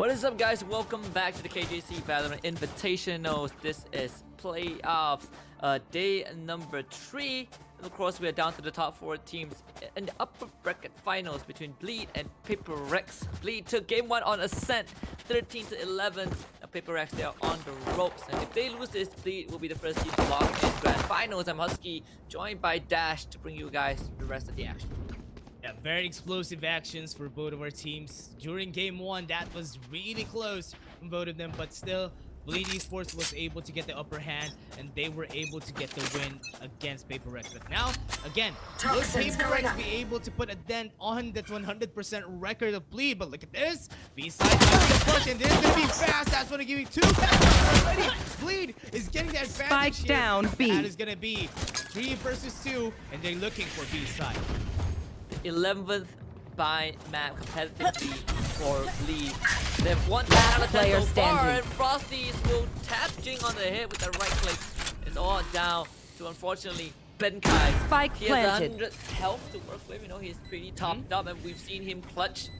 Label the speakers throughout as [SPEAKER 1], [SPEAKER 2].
[SPEAKER 1] What is up, guys? Welcome back to the KJC Valorant Invitationals. This is playoffs, day number 3. And of course, we are down to the top 4 teams in the upper bracket finals between 𝗓𝗏 and 𝗃𝗏𝗏𝗏. 𝗓𝗏 took game 1 on Ascent, 13-11. 𝗃𝗏𝗏𝗏, they are on the ropes. And if they lose this, 𝗓𝗏 will be the first team to lock in grand finals. I'm 𝗍𝗏𝗏, joined by Dash to bring you guys the rest of the action.
[SPEAKER 2] Yeah, very explosive actions for both of our teams. During game 1, that was really close from both of them, but still, 𝗓𝗏 eSports was able to get the upper hand, and they were able to get the win against 𝗃𝗏𝗏𝗏. But now, again, will 𝗃𝗏𝗏𝗏 be able to put a dent on that 100% record of 𝗓𝗏? But look at this. B-side the push, and this is going to be fast. That's going to give you 2 passes already. 𝗓𝗏 is getting that advantage
[SPEAKER 3] Spike down, B.
[SPEAKER 2] That is going to be 3 versus 2, and they're looking for B-side.
[SPEAKER 1] 11th by map competitively for 𝗓𝗏. They've won the
[SPEAKER 3] player
[SPEAKER 1] so far,
[SPEAKER 3] standing.
[SPEAKER 1] and Frosties will tap Jing on the head with the right click. It's all down to, unfortunately, 𝗃𝗏𝗏𝗏.
[SPEAKER 3] Spike
[SPEAKER 1] He has
[SPEAKER 3] planted.
[SPEAKER 1] 100 health to work with. You know, he's pretty topped up, and we've seen him clutch.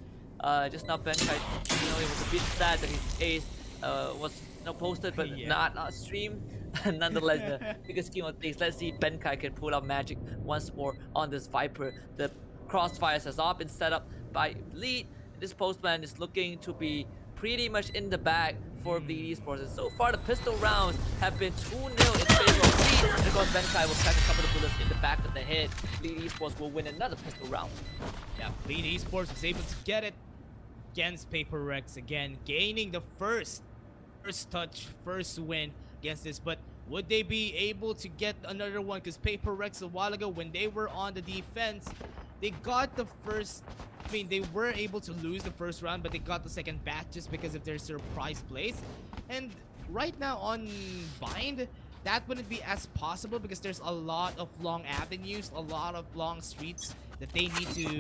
[SPEAKER 1] Just now, 𝗃𝗏𝗏𝗏, you know, it was a bit sad that his ace was posted, but not streamed. Nonetheless, the bigger scheme of things, let's see 𝗃𝗏𝗏𝗏 can pull out magic once more on this Viper. The crossfires has all been set up by 𝗓𝗏. This postman is looking to be pretty much in the bag for 𝗓𝗏 eSports. And so far, the pistol rounds have been 2-0 in favor of 𝗓𝗏. And of course, 𝗃𝗏𝗏𝗏 will crack a couple of bullets in the back of the head. 𝗓𝗏 eSports will win another pistol round.
[SPEAKER 2] Yeah, 𝗓𝗏 eSports was able to get it against 𝗃𝗏𝗏𝗏𝗏 again, gaining the first touch, first win against this. But would they be able to get another one? Because 𝗃𝗏𝗏𝗏𝗏 a while ago, when they were on the defense, they got the first. I mean, they were able to lose the first round, but they got the second back just because of their surprise plays. And right now on Bind, that wouldn't be as possible because there's a lot of long avenues, a lot of long streets that they need to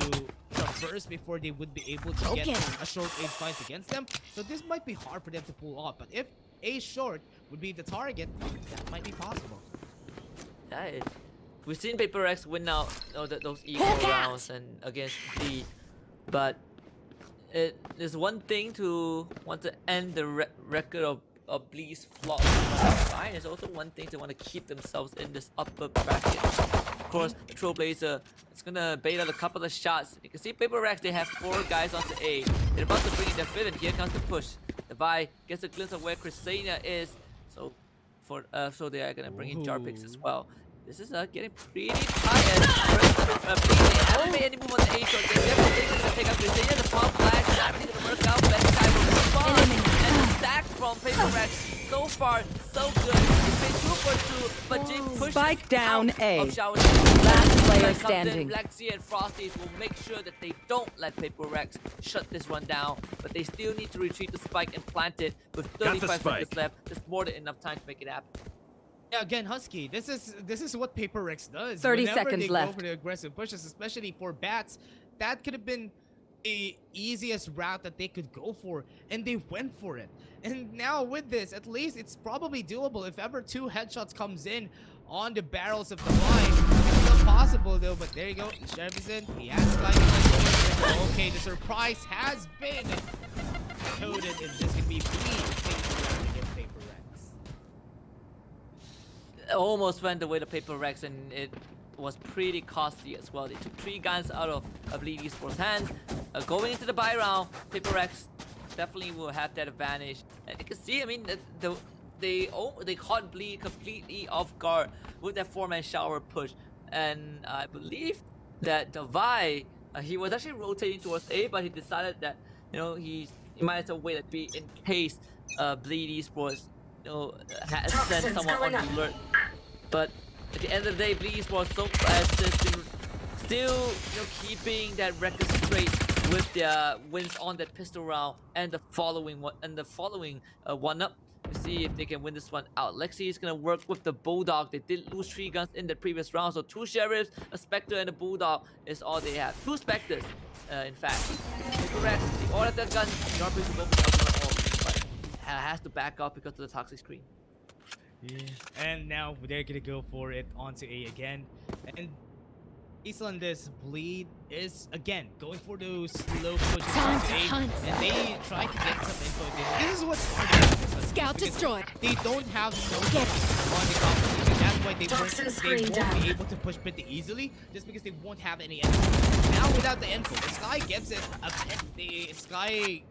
[SPEAKER 2] traverse before they would be able to get a short aid fight against them. So this might be hard for them to pull off. But if a short would be the target, that might be possible.
[SPEAKER 1] Yeah, we've seen 𝗃𝗏𝗏𝗏𝗏 win out those equal rounds and against 𝗓𝗏, but it is one thing to want to end the record of 𝗓𝗏's flaws. Fine, it's also one thing to want to keep themselves in this upper bracket. Of course, the 𝗃𝗏𝗏𝗏𝗏 is gonna bait out a couple of shots. You can see 𝗃𝗏𝗏𝗏𝗏, they have 4 guys onto A. They're about to bring in their 5th, and here comes the push. 𝗃𝗏𝗏𝗏𝗏 gets a glimpse of where 𝗃𝗏𝗏𝗏𝗏 is. So they are gonna bring in 𝗕𝗟𝗘𝗥 as well. This is getting pretty tired. 𝗃𝗏𝗏𝗏𝗏𝗏 haven't made any move on the A short. They're gonna take out 𝗃𝗏𝗏𝗏𝗏𝗏. The pop flash is actually gonna work out. 𝗃𝗏𝗏𝗏𝗏𝗏 will respond. And the stack from 𝗃𝗏𝗏𝗏𝗏𝗏 so far so good. It's been 2 for 2, but Jing pushes
[SPEAKER 3] Spike down
[SPEAKER 1] out
[SPEAKER 3] A.
[SPEAKER 1] of 𝗕𝗟𝗘𝗥.
[SPEAKER 3] Last player
[SPEAKER 1] Comes in,
[SPEAKER 3] standing.
[SPEAKER 1] 𝗏𝗏𝗏𝗏𝗏𝗏 and Frosties will make sure that they don't let 𝗃𝗏𝗏𝗏𝗏𝗏𝗏 shut this one down, but they still need to retreat the spike and plant it with 35 seconds left. There's more than enough time to make it happen.
[SPEAKER 2] Yeah, again, 𝗍𝗏𝗏𝗏𝗏𝗏, this is what 𝗃𝗏𝗏𝗏𝗏𝗏 does.
[SPEAKER 3] 30
[SPEAKER 2] Whenever
[SPEAKER 3] seconds
[SPEAKER 2] they
[SPEAKER 3] left.
[SPEAKER 2] go for the aggressive pushes, especially for bats, that could have been the easiest route that they could go for, and they went for it. And now with this, at least it's probably doable. If ever 2 headshots comes in on the barrels of the mine, it's still possible though. But there you go, 𝗕𝗟𝗏𝗏𝗏𝗏𝗏, he has like okay, the surprise has been coded, and this could be 𝗓𝗏 against 𝗃𝗏𝗏𝗏𝗏𝗏𝗏.
[SPEAKER 1] Almost went the way to 𝗃𝗏𝗏𝗏𝗏𝗏𝗏, and it was pretty costly as well. They took 3 guns out of 𝗓𝗏 eSports' hands. Going into the buy round, 𝗃𝗏𝗏𝗏𝗏𝗏 definitely will have that advantage. And you can see, I mean, they caught 𝗓𝗏 completely off guard with that 4-man shower push. And I believe that 𝗃𝗏𝗏, he was actually rotating towards A, but he decided that, you know, he might as well wait at B in case 𝗓𝗏 eSports, you know, has sent someone on the alert. But at the end of the day, 𝗓𝗏 eSports so has been still, you know, keeping that record straight with their wins on that pistol round and the following one up. To see if they can win this one out. 𝗍𝗏𝗏𝗏𝗏𝗏𝗏 is gonna work with the Bulldog. They did lose 3 guns in the previous round, so 2 sheriffs, a Spectre, and a Bulldog is all they have. 2 Spectres, in fact. 𝗃𝗏𝗏𝗏𝗏𝗏𝗏, they all have their guns. 𝗕𝗟𝗘𝗘𝗃 will go for all, but has to back up because of the toxic screen.
[SPEAKER 2] Yeah. And now they're gonna go for it onto A again. And Based on this, Bleed is again going for those slow pushes
[SPEAKER 3] Time
[SPEAKER 2] into
[SPEAKER 3] to
[SPEAKER 2] A,
[SPEAKER 3] hunt.
[SPEAKER 2] and they try to get some info. This is what's hard about this.
[SPEAKER 3] Scout
[SPEAKER 2] because
[SPEAKER 3] destroyed.
[SPEAKER 2] They don't have no
[SPEAKER 3] Get
[SPEAKER 2] on the competition. That's why they
[SPEAKER 3] Toxin screen
[SPEAKER 2] won't
[SPEAKER 3] down.
[SPEAKER 2] be able to push pretty easily, just because they won't have any info. Now without the info, the Sky gives it a bit. The Sky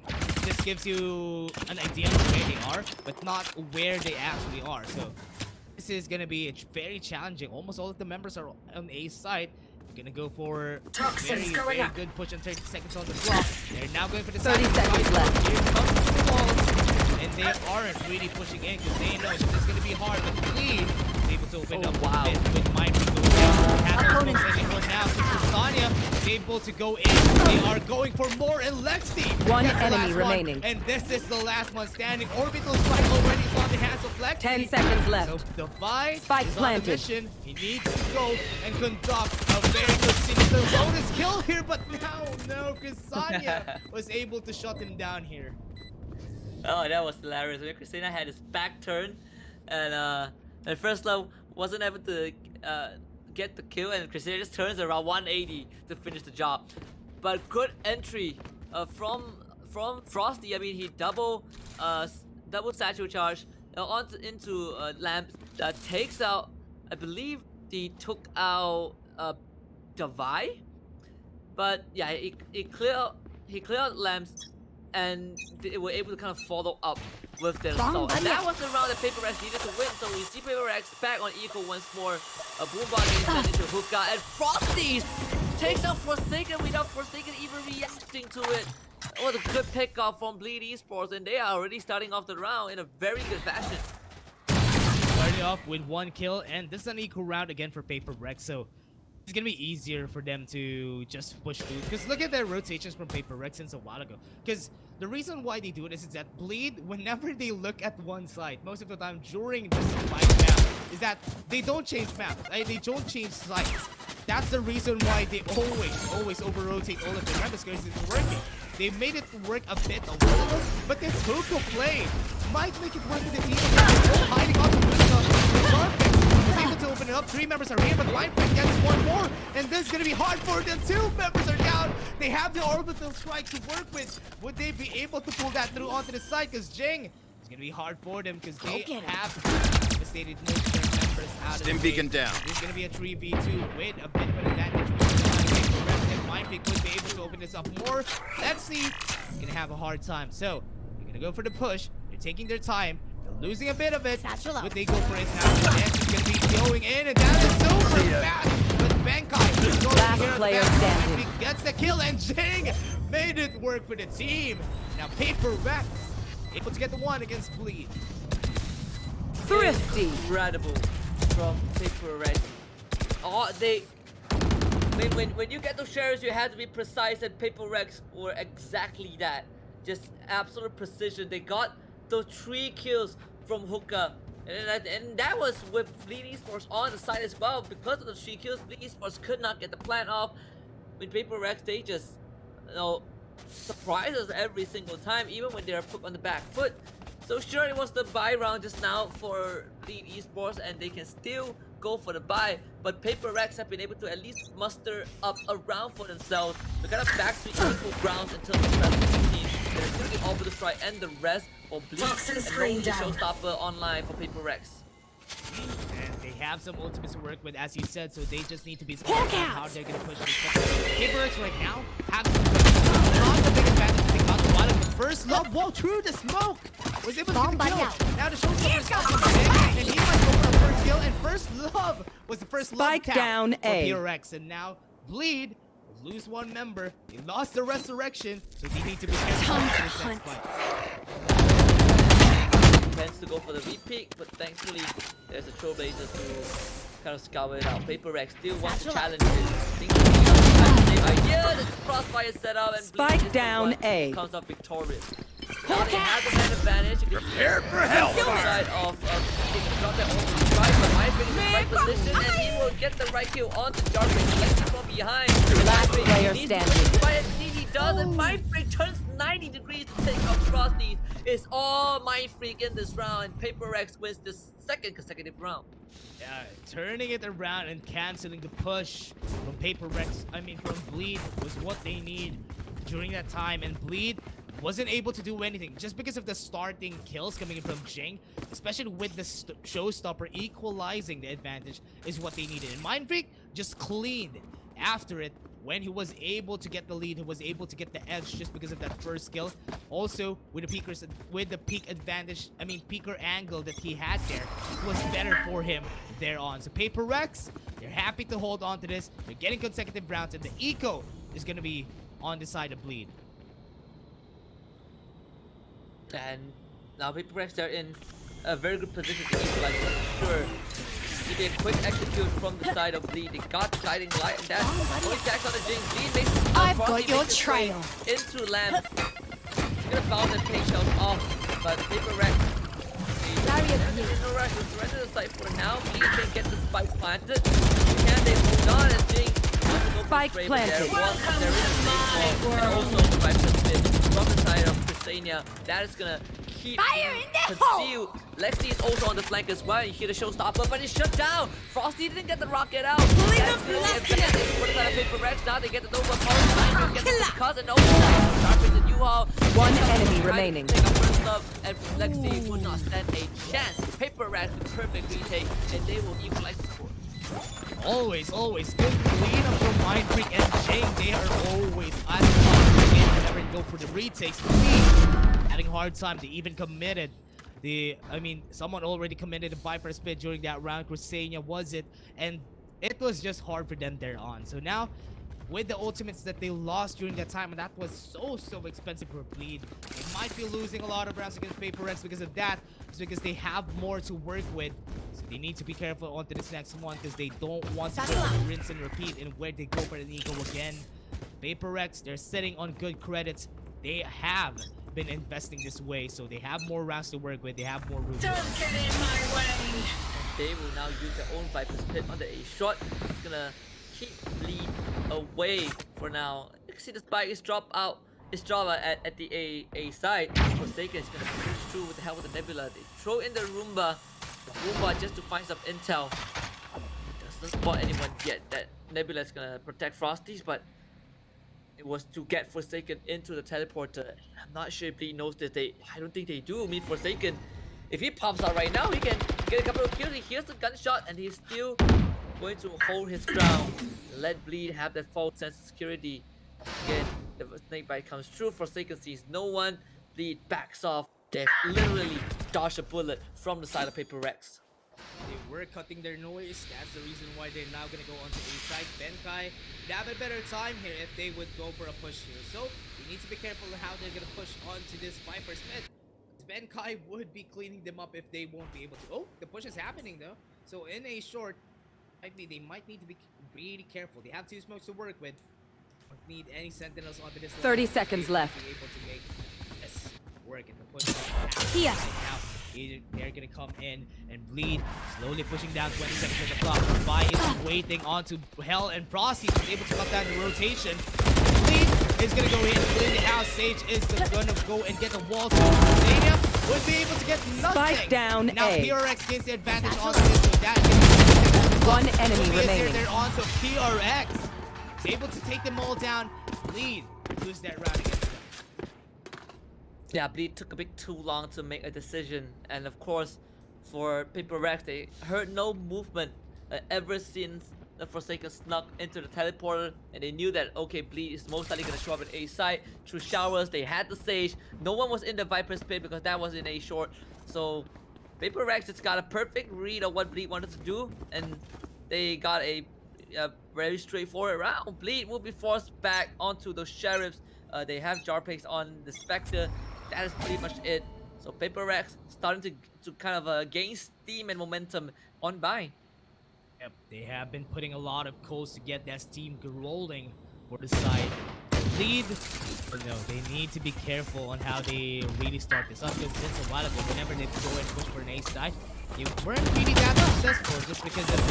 [SPEAKER 2] just gives you an idea of where they are, but not where they actually are. So this is gonna be very challenging. Almost all of the members are on A side. Gonna go for
[SPEAKER 3] Toxins
[SPEAKER 2] very,
[SPEAKER 3] going
[SPEAKER 2] very
[SPEAKER 3] up.
[SPEAKER 2] good push on 30 seconds on the clock. They're now going for the
[SPEAKER 3] 30
[SPEAKER 2] side.
[SPEAKER 3] seconds left.
[SPEAKER 2] Here comes the walls, and they aren't really pushing in because they know this is gonna be hard. But Bleed is able to open up
[SPEAKER 1] wow.
[SPEAKER 2] a bit with Mind Freak going in. Have no
[SPEAKER 3] Opponents.
[SPEAKER 2] smokes anymore now. So Ksania is able to go in. They are going for more, and Lexi
[SPEAKER 4] One
[SPEAKER 2] gets the
[SPEAKER 4] enemy
[SPEAKER 2] last one.
[SPEAKER 4] remaining.
[SPEAKER 2] And this is the last one standing. Orbital strike already is on the hands of Lexi.
[SPEAKER 4] 10 seconds left.
[SPEAKER 2] So Divide
[SPEAKER 4] Spike
[SPEAKER 2] is
[SPEAKER 4] planted.
[SPEAKER 2] on the mission. He needs to go and conduct a very good series. The bonus kill here, but now no, Ksania was able to shut him down here.
[SPEAKER 1] Oh, that was hilarious. When Christina had his back turn, and at first love wasn't able to get the kill, and Christina just turns around 180 to finish the job. But good entry from Frosty. I mean, he double satchel charge into Lamps that takes out. I believe he took out 𝗲𝗽𝗼𝗅, but yeah, he cleared Lamps, and they were able to kind of follow up with their assault. And that was the round that Paper Rex needed to win, so we see Paper Rex back on equal once more. Boombot is sent into Hookah, and Frosty takes out Forsaken without Forsaken even reacting to it. It was a good pickoff from Bleed eSports, and they are already starting off the round in a very good fashion.
[SPEAKER 2] Starting off with 1 kill, and this is an equal round again for Paper Rex, so it's gonna be easier for them to just push through. Because look at their rotations from Paper Rex since a while ago. Because the reason why they do it is that Bleed, whenever they look at one side, most of the time during this fight map, is that they don't change maps. They don't change sides. That's the reason why they always over-rotate all of their maps, because it's working. They made it work a bit a while ago, but this Hookah play might make it work with the team. Hiding off the carpet. Was able to open it up. 3 members are here, but Mind Freak gets 1 more, and this is gonna be hard for them. 2 members are down. They have the orbital strike to work with. Would they be able to pull that through onto the side? Because Jing, it's gonna be hard for them because they have devastated most of their members out of the
[SPEAKER 5] Stim beacon
[SPEAKER 2] game.
[SPEAKER 5] down.
[SPEAKER 2] This is gonna be a 3v2 with a bit of an advantage for the Mind Freak could be able to open this up more. Let's see. He's gonna have a hard time. So they're gonna go for the push. They're taking their time. They're losing a bit of it.
[SPEAKER 3] Satchel up.
[SPEAKER 2] But they go for it now. The dance is gonna be going in, and that is super fast. But Bankai is going
[SPEAKER 4] Last
[SPEAKER 2] here.
[SPEAKER 4] player
[SPEAKER 2] Mind
[SPEAKER 4] standing.
[SPEAKER 2] Freak gets the kill, and Jing made it work for the team. Now Paper Rex able to get the 1 against Bleed.
[SPEAKER 4] Thrifty.
[SPEAKER 1] Incredible from Paper Rex. When you get those shares, you have to be precise, and Paper Rex were exactly that. Just absolute precision. They got those 3 kills from Hookah, and that was with Bleed eSports on the side as well. Because of the 3 kills, Bleed eSports could not get the plan off. With Paper Rex, they just, surprise us every single time, even when they're put on the back foot. So sure, it was the buy round just now for Bleed eSports, and they can still go for the buy, but Paper Rex have been able to at least muster up a round for themselves. They're kind of back to equal grounds in terms of rest of the team. They're still the Orbital Strike and the rest for Bleed, and only showstopper online for Paper Rex.
[SPEAKER 2] And they have some ultimates to work with, as you said, so they just need to be smart about how they're going to push this. Paper Rex right now have not the big advantage. They got the one of the first love. Whoa, through the smoke! Was able to get the kill. Now the showstopper is coming, and he might go for a first kill, and first love was the first
[SPEAKER 4] Spike
[SPEAKER 2] love tap
[SPEAKER 4] down
[SPEAKER 2] for
[SPEAKER 4] A.
[SPEAKER 2] Paper Rex, and now Bleed will lose 1 member. They lost the resurrection, so they need to be careful for this next fight.
[SPEAKER 1] Tends to go for the repeat, but thankfully there's a 𝗕𝗟𝗘𝗏𝗍 to kind of scour it out. Paper Rex still wants to challenge it. Thinking same idea, the crossfire setup, and
[SPEAKER 4] Spike
[SPEAKER 1] Bleed is the
[SPEAKER 4] down
[SPEAKER 1] one
[SPEAKER 4] A.
[SPEAKER 1] who comes up victorious. Now they have the man advantage.
[SPEAKER 5] Prepare for hell!
[SPEAKER 1] Side of they can drop that over the strike, but Mind Freak is in the right position, and he will get the right kill onto Jarvis, collecting from behind.
[SPEAKER 4] Last player
[SPEAKER 1] He needs
[SPEAKER 4] standing.
[SPEAKER 1] to- But indeed he does, and Mind Freak turns 90 degrees to take out 𝗏𝗏𝗏. It's all Mind Freak in this round, and 𝗃𝗏𝗏𝗏 wins the second consecutive round.
[SPEAKER 2] Yeah, turning it around and canceling the push from from Bleed was what they need during that time, and Bleed wasn't able to do anything just because of the starting kills coming in from Jing, especially with the showstopper equalizing the advantage is what they needed. And Mind Freak just cleaned after it. When he was able to get the lead, he was able to get the edge just because of that first kill. Also, with the peak angle that he had there, it was better for him there on. So 𝗃𝗏𝗏𝗏, they're happy to hold on to this. They're getting consecutive rounds, and the eco is going to be on the side of Bleed.
[SPEAKER 1] And now 𝗃𝗏𝗏𝗏, are in a very good position to equalize for sure. He did a quick execute from the side of Bleed. They got the guiding light, and that's only attacks on the Jing. Bleed makes
[SPEAKER 3] I've got your trail
[SPEAKER 1] into Lamb. He's gonna bounce and take shots off, but 𝗃𝗏𝗏𝗏, no rush to surrender the site for now. Bleed can get the spike planted. Can they hold on? And Jing
[SPEAKER 3] Spike planted.
[SPEAKER 1] There is a safe ball, and also the Viper spin from the side of 𝗏𝗏𝗏𝗏. That is gonna keep
[SPEAKER 3] Fire in the
[SPEAKER 1] concealed. 𝗏𝗏𝗏𝗏 is also on the flank as well. You hear the showstopper, but it's shut down. 𝗏𝗏𝗏𝗏 didn't get the rocket out. That's the only advantage for the side of 𝗃𝗏𝗏𝗏. Now they get the Nova Pulse. Nine get the cousin over. Sharpens the 𝑗ewhao.
[SPEAKER 3] One enemy remaining.
[SPEAKER 1] Take up first love, and 𝗏𝗏𝗏𝗏 would not stand a chance. 𝗃𝗏𝗏𝗏𝗏 with perfect retake, and they will equalize the score.
[SPEAKER 2] Always good clean up from Mind Freak and Jing. They are always at the top again whenever they go for the retakes. Having a hard time. They even committed someone already committed a Viper spin during that round. 𝗍𝗟𝗔 was it, and it was just hard for them there on. So now, with the ultimates that they lost during that time, and that was so expensive for Bleed, they might be losing a lot of rounds against 𝗃𝗏𝗏𝗏𝗏 because of that. It's because they have more to work with. So they need to be careful onto this next one because they don't want to go for the rinse and repeat and where they go for the eco again. 𝗃𝗏𝗏𝗏𝗏, they're sitting on good credits. They have been investing this way, so they have more rounds to work with. They have more room.
[SPEAKER 3] Don't get in my way.
[SPEAKER 1] They will now use their own Viper spin on the A shot. It's gonna keep Bleed away for now. You can see the spike is dropped out. It's dropped at the A side. 𝗏𝗏𝗏𝗏𝗏 is gonna push through with the help of the Nebula. They throw in the Roomba just to find some intel. Doesn't spot anyone yet. That Nebula is gonna protect 𝗏𝗏𝗏𝗏𝗏, but it was to get 𝗏𝗏𝗏𝗏𝗏 into the teleporter. I'm not sure if Bleed knows this. I don't think they do. 𝗏𝗏𝗏𝗏𝗏, if he pops out right now, he can get a couple of kills. He hears the gunshot, and he's still going to hold his ground. Let Bleed have that false sense of security. Again, the snake bite comes through. 𝗏𝗏𝗏𝗏𝗏 sees no one. Bleed backs off. They literally dodged a bullet from the side of 𝗃𝗏𝗏𝗏𝗏𝗏.
[SPEAKER 2] They were cutting their noise. That's the reason why they're now going to go onto A side. 𝗃𝗏𝗏𝗏𝗏, they have a better time here if they would go for a push here. So, we need to be careful how they're going to push onto this Viper spin. 𝗃𝗏𝗏𝗏𝗏 would be cleaning them up if they won't be able to. Oh, the push is happening though. So, in a short, they might need to be really careful. They have two smokes to work with. Don't need any sentinels onto this
[SPEAKER 3] 30 seconds left.
[SPEAKER 2] To be able to make this work in the push.
[SPEAKER 3] Here.
[SPEAKER 2] They're gonna come in and Bleed, slowly pushing down 20 seconds on the clock. Vi is waiting onto Hell, and 𝗏𝗏𝗏𝗏𝗏 is able to cut down the rotation. Bleed is gonna go in, clean the house. Sage is gonna go and get the walls. 𝗍𝗟𝗏𝗏𝗏𝗏𝗏 would be able to get nothing.
[SPEAKER 3] Spike down
[SPEAKER 2] Now
[SPEAKER 3] A.
[SPEAKER 2] 𝗃𝗏𝗏𝗏𝗏𝗏 gains the advantage on this, so that
[SPEAKER 3] One enemy remaining.
[SPEAKER 2] They're on to 𝗃𝗏𝗏𝗏𝗏𝗏. Is able to take them all down. Bleed lose that round against them.
[SPEAKER 1] Yeah, Bleed took a bit too long to make a decision, and of course, for 𝗃𝗏𝗏𝗏𝗏𝗏, they heard no movement ever since the 𝗏𝗏𝗏𝗏𝗏 snuck into the teleporter, and they knew that okay, Bleed is most likely gonna show up at A side through showers. They had the Sage. No one was in the Viper spin because that was in A short. So 𝗃𝗏𝗏𝗏𝗏𝗏 just got a perfect read of what Bleed wanted to do, and they got a very straightforward round. Bleed will be forced back onto those sheriffs. They have Jarpix on the Spectre. That is pretty much it. So 𝗃𝗏𝗏𝗏𝗏𝗏 starting to kind of gain steam and momentum on by.
[SPEAKER 2] Yep, they have been putting a lot of coals to get that steam rolling for the side. Bleed, they need to be careful on how they really start this up. Because since a while ago, whenever they go and push for an A side, they weren't really that successful just because of the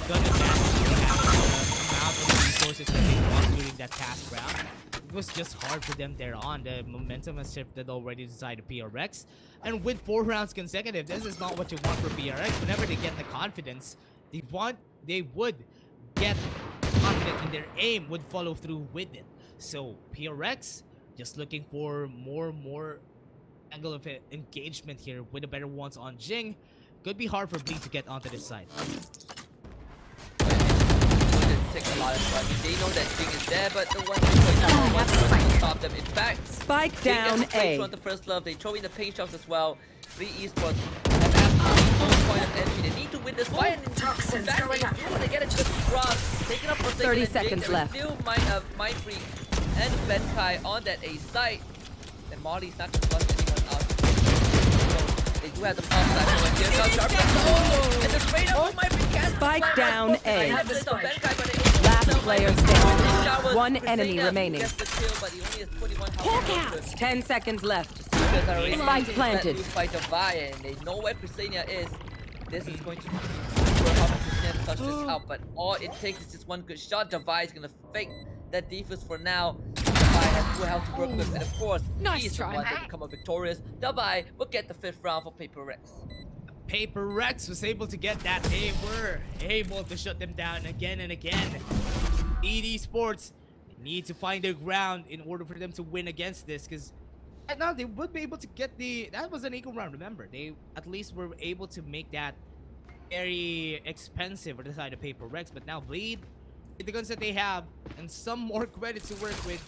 [SPEAKER 2] gun advantage they have, the amount of resources that they lost during that past round. was just hard for them there on. The momentum has shifted already to the side of PRX. And with 4 rounds consecutive, this is not what you want for PRX. Whenever they get the confidence, they would get confident in their aim, would follow through with it. So PRX just looking for more angle of engagement here with the better ones on Jing. Could be hard for Bleed to get onto this side.
[SPEAKER 1] Take a lot of time. I mean, they know that Jing is there, but the one to stop them. In fact,
[SPEAKER 3] Spike down A.
[SPEAKER 1] On the first love, they throw in the paint shots as well. 𝗲𝗍𝑠ports have absolutely no point of entry. They need to win this fight. And in fact, when they get it to the cross, taking up for
[SPEAKER 3] 30 seconds left.
[SPEAKER 1] Still Mind Freak and 𝗍𝗘𝗏 on that A site. And Molly's not going to flush anyone out. They do have the pulse back going here. Now Sharp and the straight up Mind Freak can't.
[SPEAKER 3] Spike down A.
[SPEAKER 1] 𝗍𝗘𝗏,
[SPEAKER 3] Last player standing. 1 enemy remaining.
[SPEAKER 1] Hawk
[SPEAKER 3] out. 10 seconds left.
[SPEAKER 1] Spike
[SPEAKER 3] planted.
[SPEAKER 1] Fight 𝗲𝗏, and they know where 𝗍𝗏 is. This is going to be how 𝗍𝗏 touch this out, but all it takes is just one good shot. 𝗲𝗏 is gonna fake that defense for now. 𝗲𝗏 has full health to work with, and of course, he's the one that become victorious. 𝗲𝗏 will get the 5th round for PaperRex.
[SPEAKER 2] PaperRex was able to get that. They were able to shut them down again and again. eSports need to find their ground in order for them to win against this, because right now they would be able to get that was an equal round. Remember, they at least were able to make that very expensive for the side of PaperRex, but now Bleed, with the guns that they have and some more credits to work with,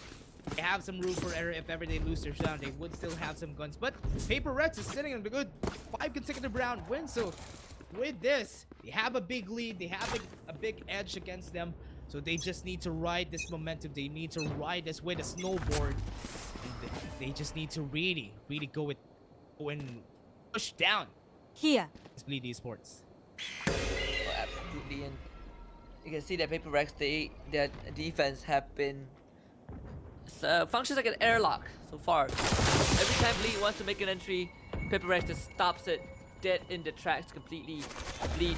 [SPEAKER 2] they have some room for error. If ever they lose their round, they would still have some guns. But PaperRex is sitting on the good 5 consecutive round win. So with this, they have a big lead. They have a big edge against them. So they just need to ride this momentum. They need to ride this with a snowboard. And they just need to really go and push down.
[SPEAKER 3] Here.
[SPEAKER 2] This Bleed eSports.
[SPEAKER 1] Oh, absolutely, and you can see that PaperRex, their defense have been functions like an airlock so far. Every time Bleed wants to make an entry, PaperRex just stops it dead in the tracks completely. Bleed,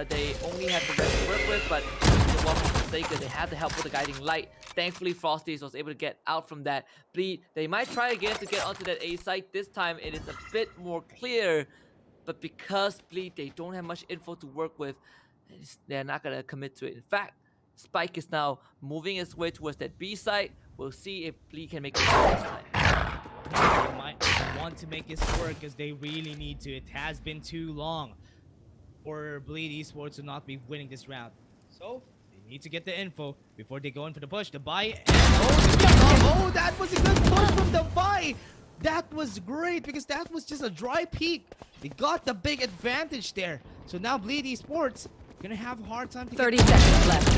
[SPEAKER 1] they only have the rest to work with, but the one from 𝗍𝗏, they had the help with the guiding light. Thankfully, 𝗏𝗏𝗏 was able to get out from that. Bleed, they might try again to get onto that A site. This time, it is a bit more clear, but because Bleed, they don't have much info to work with, they're not gonna commit to it. In fact, Spike is now moving his way towards that B site. We'll see if Bleed can make it this time.
[SPEAKER 2] They might want to make this work because they really need to. It has been too long for Bleed eSports to not be winning this round. So they need to get the info before they go in for the push. 𝗲𝗏, oh, that was a good push from 𝗲𝗏. That was great because that was just a dry peek. They got the big advantage there. So now Bleed eSports gonna have a hard time to
[SPEAKER 3] 30 seconds left.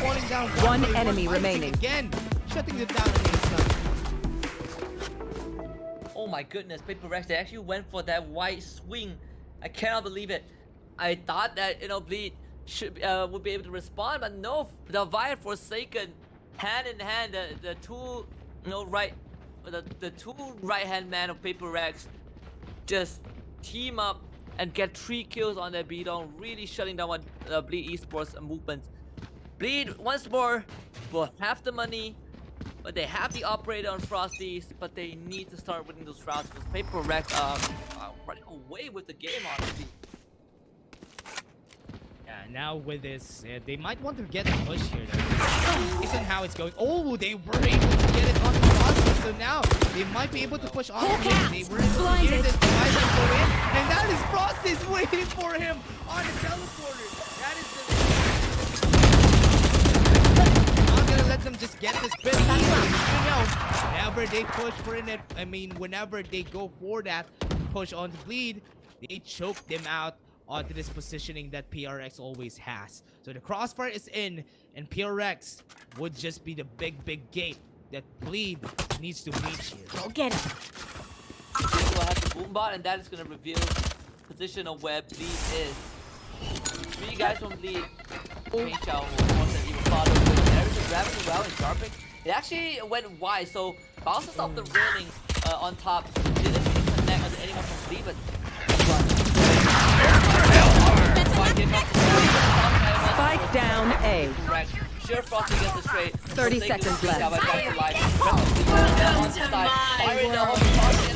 [SPEAKER 2] falling down.
[SPEAKER 3] 1 enemy remaining.
[SPEAKER 2] Again, shutting them down against
[SPEAKER 1] Oh my goodness, PaperRex, they actually went for that white swing. I cannot believe it. I thought that, Bleed should would be able to respond, but no. 𝗲𝗏 𝗍𝗏𝗏, hand in hand, the two, the two right-hand man of PaperRex just team up and get 3 kills on their beatdown, really shutting down Bleed eSports movements. Bleed once more will have the money, but they have the operator on 𝗏𝗏𝗏, but they need to start winning those rounds because PaperRex are running away with the game, honestly.
[SPEAKER 2] Yeah, now with this, they might want to get a push here. Though. Isn't how it's going. Oh, they were able to get it on the 𝗏𝗏𝗏, so now they might be able to push on the game. They were able to hear this device go in, and that is 𝗏𝗏𝗏 waiting for him on the teleporter. That is not gonna let them just get this bit. Whenever they push for it, whenever they go for that push on the Bleed, they choke them out onto this positioning that PRX always has. So the crossfire is in, and PRX would just be the big gate that Bleed needs to reach here.
[SPEAKER 3] Go get him.
[SPEAKER 1] Bleed will have the boom bot, and that is going to reveal the position of where Bleed is. 3 guys from Bleed. 𝗕𝗟𝗘𝗏 will force that even farther away. There's a grabbing well in 𝗏𝗏𝗏. It actually went wide, so bounces off the railing on top. Didn't really connect with anyone from Bleed, but
[SPEAKER 3] Spike down A.
[SPEAKER 1] sure Frosty gets the trade.
[SPEAKER 3] 30 seconds left.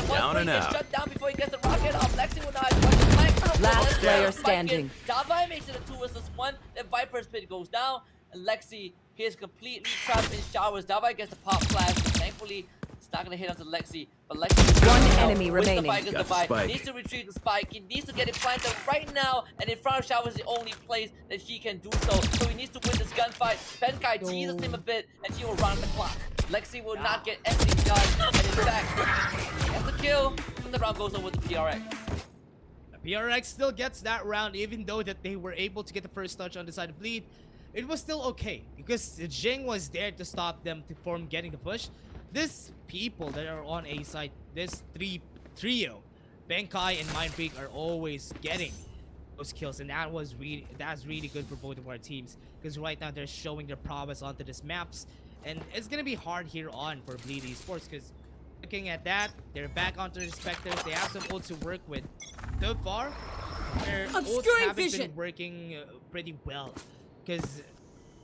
[SPEAKER 4] Down and out.
[SPEAKER 1] Shut down before he gets the rocket off. Lepsi will not have much flank.
[SPEAKER 3] Last player standing.
[SPEAKER 1] 𝗲𝗼𝗽 makes it a 2 versus 1. Then Viper's pit goes down. And Lexi, he is completely trapped in showers. 𝗲𝗼𝗽 gets the pop flash. Thankfully, it's not going to hit onto Lexi. But Lexi
[SPEAKER 3] One enemy remaining.
[SPEAKER 4] Got the spike.
[SPEAKER 1] Needs to retrieve the spike. He needs to get it planted right now. And in front of Shower is the only place that he can do so. So he needs to win this gunfight. 𝗏𝗏𝗀 teases him a bit, and he will run the clock. Lexi will not get anything done. And in fact, he has the kill. And the round goes over to PRX.
[SPEAKER 2] PRX still gets that round, even though that they were able to get the first touch on the side of Bleed. It was still okay because Jing was there to stop them from getting the push. This people that are on A side, this trio, 𝗏𝗏𝗀 and Mindfreak are always getting those kills, and that's really good for both of our teams because right now they're showing their prowess onto these maps, and it's gonna be hard here on for Bleed eSports because looking at that, they're back onto the Spectres. They have some ults to work with. So far, their ults haven't been working pretty well because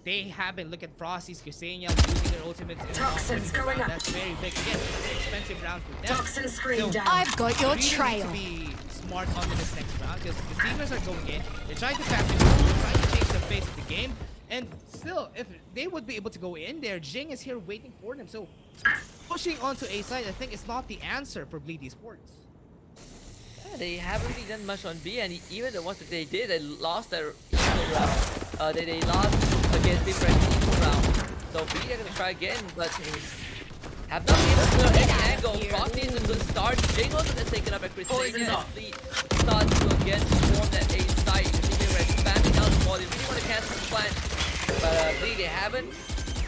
[SPEAKER 2] they haven't. Look at Frosty's, 𝗂𝗍𝗎 using their ultimates.
[SPEAKER 5] Toxins going up.
[SPEAKER 2] That's very big. Again, it's an expensive round for them.
[SPEAKER 5] Toxin screen
[SPEAKER 2] So,
[SPEAKER 5] down.
[SPEAKER 3] I've got your
[SPEAKER 2] really need
[SPEAKER 3] trail.
[SPEAKER 2] to be smart onto this next round because the Seamers are going in. They're trying to fast it. They're trying to change the face of the game. And still, if they would be able to go in there, Jing is here waiting for them. So pushing onto A side, I think, is not the answer for Bleed eSports.
[SPEAKER 1] Yeah, they haven't really done much on B, and even the ones that they did, they lost their equal round. They lost against Big Red equal round. So B are gonna try again, but have not been able to clear any angle. Frosty is a good start. Jing also has taken up a 𝗔𝗍𝗎 and Fleet starts to again form that A side. You see they're expanding out the ball. They really want to cancel the plan. But Bleed, they haven't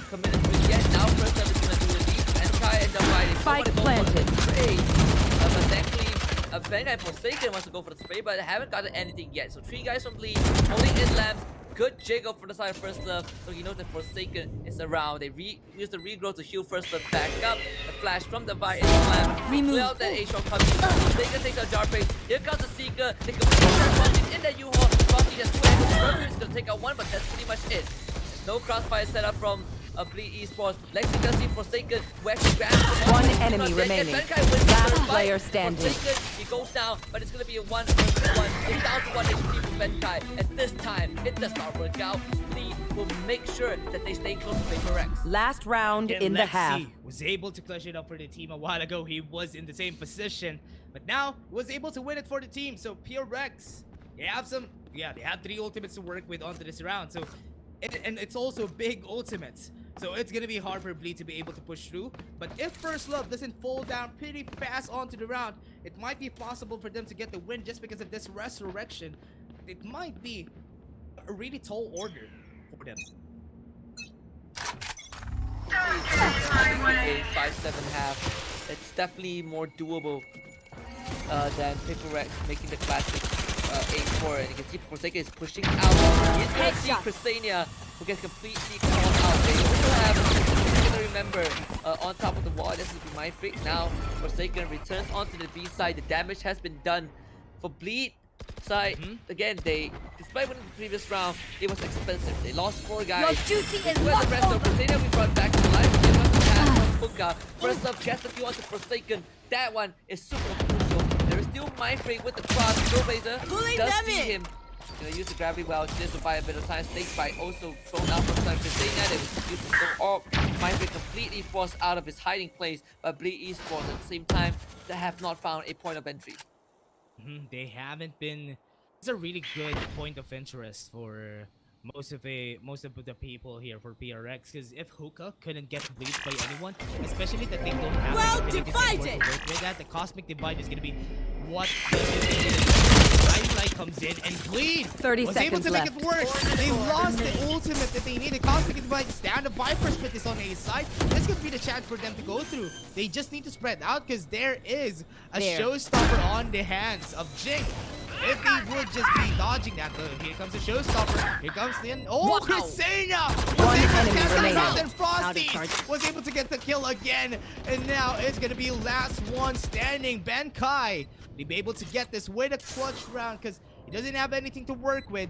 [SPEAKER 1] committed to it yet. Now first up is gonna do the lead and try and divide it.
[SPEAKER 3] Spike planted.
[SPEAKER 1] But thankfully, 𝗏𝗏𝗽 Forsaken wants to go for the spray, but they haven't gotten anything yet. So 3 guys from Bleed, holding in lamps. Good jiggle for the side of First Love, so you know that Forsaken is around. They use the regrow to heal First Love back up. The flash from the Vi into lamp. Clear out that A-shot coming. Forsaken takes out jar-bait. Here comes the Seeker. They can Frosty in that U-Haul. Frosty just 2 angles. Frosty is going to take out 1, but that's pretty much it. There's no crossfire setup from Bleed eSports. Lexi does see Forsaken.
[SPEAKER 3] One enemy remaining. Last player standing.
[SPEAKER 1] Forsaken, he goes down, but it's going to be a 1 versus 1. It's down to 1 HP for 𝗏𝗏𝗽. And this time, it does not work out. Bleed will make sure that they stay close to 𝗏𝗏𝗽.
[SPEAKER 3] Last round in the half.
[SPEAKER 2] Was able to clutch it up for the team a while ago. He was in the same position, but now was able to win it for the team. So PRX, they have they have 3 ultimates to work with onto this round. So, and it's also big ultimates. So it's gonna be hard for Bleed to be able to push through. But if First Love doesn't fall down pretty fast onto the round, it might be possible for them to get the win just because of this resurrection. It might be a really tall order for them.
[SPEAKER 1] 5-7 half. It's definitely more doable than 𝗏𝗏𝗽 making the classic 8-4. And you can see Forsaken is pushing out. He's gonna see 𝗂𝗍𝗎𝗎, who gets completely called out. They also have, you gotta remember, on top of the wall, this is Mindfreak. Now Forsaken returns onto the B side. The damage has been done for Bleed side. Again, despite winning the previous round, it was expensive. They lost 4 guys.
[SPEAKER 3] Your duty is
[SPEAKER 1] Where the rest of 𝗂𝗍𝗎𝗎 we brought back to life. They must have 𝗏𝗏𝗧. First up, gets a few onto Forsaken. That one is super crucial. There is still Mindfreak with the cross. 𝗏𝗏𝗧 does see him. Gonna use the gravity well just to buy a bit of time. Snake Bite also thrown out from some 𝗂𝗍𝗎𝗎. It was used to go off. Mindfreak completely forced out of his hiding place by Bleed eSports. At the same time, they have not found a point of entry.
[SPEAKER 2] They haven't been. It's a really good point of interest for most of the people here for PRX, because if Hookah couldn't get bleached by anyone, especially that they don't have
[SPEAKER 3] divided.
[SPEAKER 2] to work with that, the Cosmic Divide is gonna be what Light comes in and Bleed
[SPEAKER 3] 30
[SPEAKER 2] was able
[SPEAKER 3] seconds
[SPEAKER 2] to make
[SPEAKER 3] left.
[SPEAKER 2] it work. They lost the ultimate that they needed. Cosmic Divide stand. The Viper's Pit is on A side. This could be the chance for them to go through. They just need to spread out because there is a showstopper on the hands of Jing. If he would just be dodging that, here comes the showstopper. Here comes the 𝗂𝗍𝗎𝗎 was able to cancel it out, and Frosty was able to get the kill again. And now it's gonna be last one standing. 𝗏𝗏𝗽 will be able to get this with a clutch round because he doesn't have anything to work with.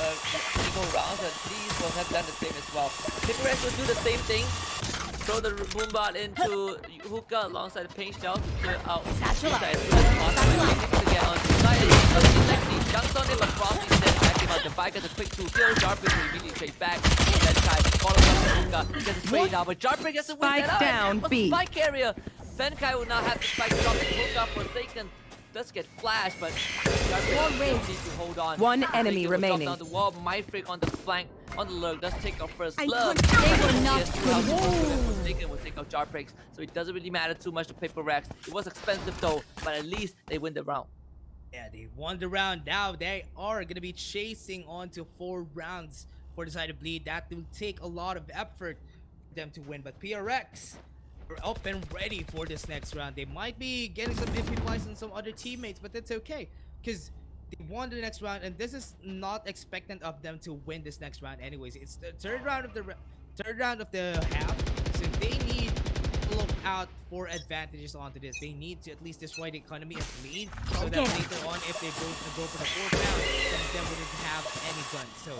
[SPEAKER 1] single rounds, and these will have done the same as well. 𝗕𝗟𝗥 will do the same thing. Throw the Boombot into hookah alongside the paint shell to clear out
[SPEAKER 4] Satchel up.
[SPEAKER 1] as soon as possible. To get onto the side. Lexi jumps on it, but Frosty instead acting out. 𝗍𝗧𝗏 gets a quick 2 kills. 𝗩𝗟𝗏 will immediately trade back. That guy follows up the hookah. Gets a trade now, but 𝗩𝗟𝗏 gets a win.
[SPEAKER 3] Spike down, B.
[SPEAKER 1] Spike carrier. 𝗍𝗏𝗏 will now have to spike drop the hookah. Forsaken does get flashed, but 𝗩𝗟𝗏 needs to hold on.
[SPEAKER 3] One enemy
[SPEAKER 1] Forsaken will drop
[SPEAKER 3] remaining.
[SPEAKER 1] down the wall. 𝗍𝗏𝗏 on the flank. On the lurk, does take out first
[SPEAKER 4] I
[SPEAKER 1] blood.
[SPEAKER 4] couldn't- they were not
[SPEAKER 1] Forsaken will take out 𝗩𝗟𝗏, so it doesn't really matter too much to 𝗕𝗟𝗥. It was expensive though, but at least they win the round.
[SPEAKER 2] Yeah, they won the round. Now they are going to be chasing on to 4 rounds for the side of Bleed. That will take a lot of effort for them to win. But 𝗕𝗟𝗥 are up and ready for this next round. They might be getting some iffy plays on some other teammates, but that's okay. Because they won the next round, and this is not expectant of them to win this next round anyways. It's the third round of the half, so they need to look out for advantages onto this. They need to at least destroy the economy of Bleed, so that later on, if they go for the 4th round, some of them wouldn't have any guns. So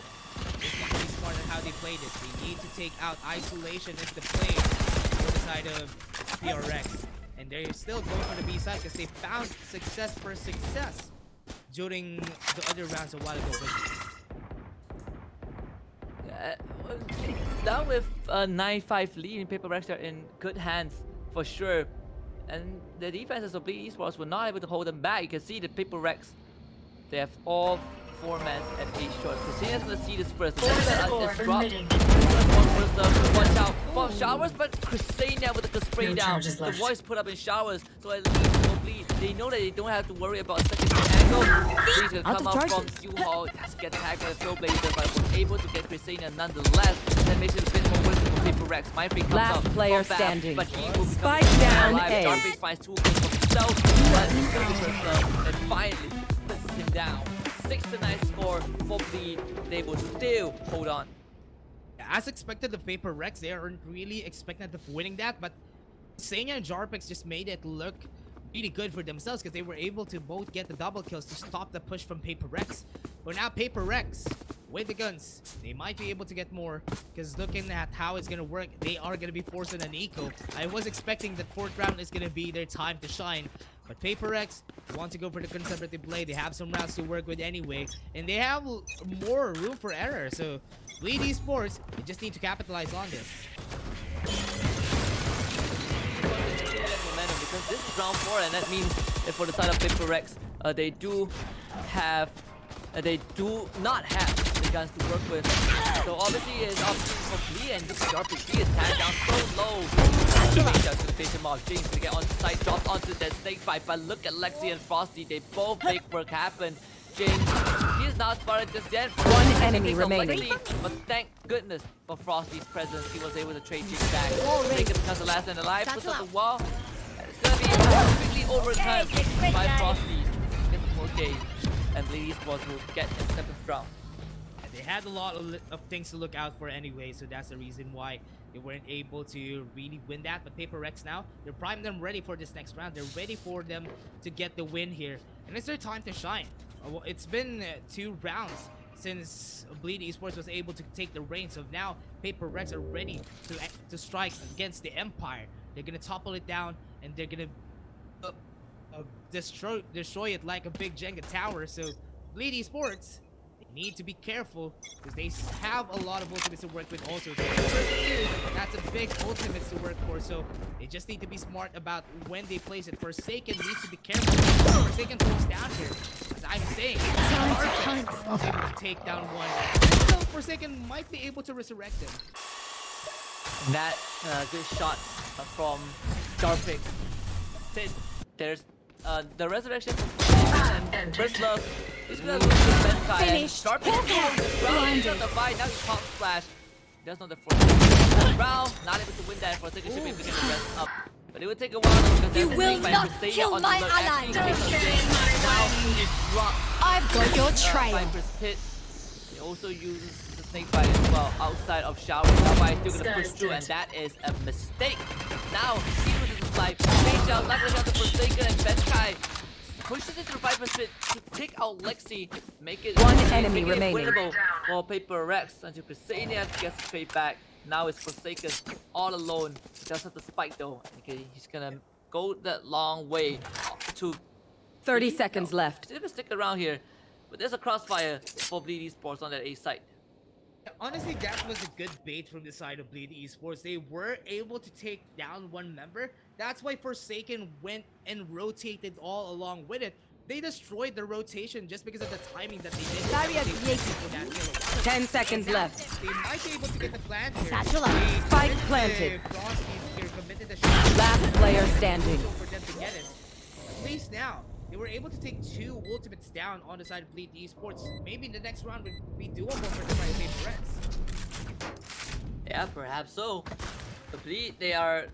[SPEAKER 2] just need to be smart on how they play this. They need to take out Isolation as the play for the side of 𝗕𝗟𝗥, and they're still going for the B side because they found success for success during the other rounds a while ago.
[SPEAKER 1] Now with a 9-5 lead, 𝗕𝗟𝗥 are in good hands for sure, and the defenses of Bleed eSports were not able to hold them back. You can see the 𝗕𝗟𝗥, they have all 4 men at A short. Ksenia's gonna see this first. Is dropped. Watch out for showers, but Ksenia with the spray down. The voice put up in showers, so at least for Bleed, they know that they don't have to worry about such an angle. Bleed's gonna come out from 𝑗uho, has to get tagged by the Trailblazer, but was able to get Ksenia nonetheless. That makes it a bit more worth for 𝗕𝗟𝗥. Mindfreak comes
[SPEAKER 3] Last
[SPEAKER 1] out
[SPEAKER 3] player
[SPEAKER 1] from back,
[SPEAKER 3] standing.
[SPEAKER 1] but he will
[SPEAKER 3] Spike down
[SPEAKER 1] alive.
[SPEAKER 3] A.
[SPEAKER 1] 𝗩𝗟𝗏 finds 2 kills for himself, but he's gonna be first love, and finally puts him down. 6-9 score for Bleed. They will still hold on.
[SPEAKER 2] As expected, the 𝗕𝗟𝗥, they aren't really expected of winning that, but ksenia and 𝗩𝗟𝗥 just made it look really good for themselves because they were able to both get the double kills to stop the push from 𝗕𝗟𝗥. But now 𝗕𝗟𝗥, with the guns, they might be able to get more, because looking at how it's going to work, they are going to be forced on an eco. I was expecting that 4th round is going to be their time to shine, but 𝗕𝗟𝗥 want to go for the conservative play. They have some rounds to work with anyway, and they have more room for error. So Bleed eSports, they just need to capitalize on this.
[SPEAKER 1] Momentum, because this is round 4, and that means that for the side of 𝗕𝗟𝗥, they do not have the guns to work with. So obviously it's opportunity for Bleed, and this 𝗩𝗟𝗏 is tagged down so low. To face him off. James to get onto site, drops onto that snake fight, but look at Lexi and Frosty, they both make work happen. James, he is not spotted just yet.
[SPEAKER 3] 1 enemy remaining.
[SPEAKER 1] Lexi, but thank goodness for Frosty's presence, he was able to trade James back. Jacob becomes the last man alive, puts up the wall, and it's gonna be quickly overcome by Frosty. Gets the 4K, and Bleed eSports will get in 7th round.
[SPEAKER 2] And they had a lot of things to look out for anyway, so that's the reason why they weren't able to really win that. But 𝗕𝗟𝗥 now, they're primed them ready for this next round. They're ready for them to get the win here, and it's their time to shine. Well, it's been 2 rounds since Bleed eSports was able to take the reins, so now 𝗕𝗟𝗥 are ready to strike against the Empire. They're gonna topple it down, and they're gonna destroy it like a big Jenga tower. So Bleed eSports, need to be careful because they have a lot of ultimates to work with also. That's a big ultimates to work for, so they just need to be smart about when they place it. Forsaken needs to be careful. Forsaken goes down here, as I'm saying. Was able to take down one. So Forsaken might be able to resurrect him.
[SPEAKER 1] That good shot from 𝗩𝗟𝗏. There's the resurrection and first love. He's gonna lose the 𝗍𝗏𝗏, and 𝗩𝗟𝗏 round the fight. Now he's pop splash. Does not the force. Brown not able to win that. Forsaken should be able to get the rest up, but it would take a while because
[SPEAKER 4] You will not kill my ally.
[SPEAKER 1] Now he's dropped.
[SPEAKER 4] I've got your trail.
[SPEAKER 1] Viper's pit. He also uses the snake bite as well outside of shower. 𝗍𝗏𝗏 is still gonna push through, and that is a mistake. Now he loses his life. Snake shell not gonna have the Forsaken, and 𝗍𝗏𝗏 pushes into the Viper pit to take out Lexi, make it
[SPEAKER 3] One enemy
[SPEAKER 1] make it
[SPEAKER 3] remaining.
[SPEAKER 1] winnable for Paper Rex until 𝗔𝗟𝗃𝗥 gets straight back. Now it's Forsaken all alone. He does have the spike though. Okay, he's gonna go that long way to
[SPEAKER 3] 30 seconds left.
[SPEAKER 1] He's gonna stick around here, but there's a crossfire for Bleed Esports on that A site.
[SPEAKER 2] Honestly, that was a good bait from the side of Bleed Esports. They were able to take down one member. That's why Forsaken went and rotated all along with it. They destroyed the rotation just because of the timing that they did.
[SPEAKER 4] 𝗩𝗦𝗽𝗢𝗥𝗄.
[SPEAKER 3] 10 seconds left.
[SPEAKER 2] They might be able to get the plant here.
[SPEAKER 4] Satchel out.
[SPEAKER 2] They
[SPEAKER 3] Spike
[SPEAKER 2] committed
[SPEAKER 3] planted.
[SPEAKER 2] the Frosties here, committed the shot.
[SPEAKER 3] Last player standing.
[SPEAKER 2] For them to get it. At least now, they were able to take 2 ultimates down on the side of Bleed Esports. Maybe in the next round would be doable for them by Paper Rex.
[SPEAKER 1] Yeah, perhaps so. But Bleed, they are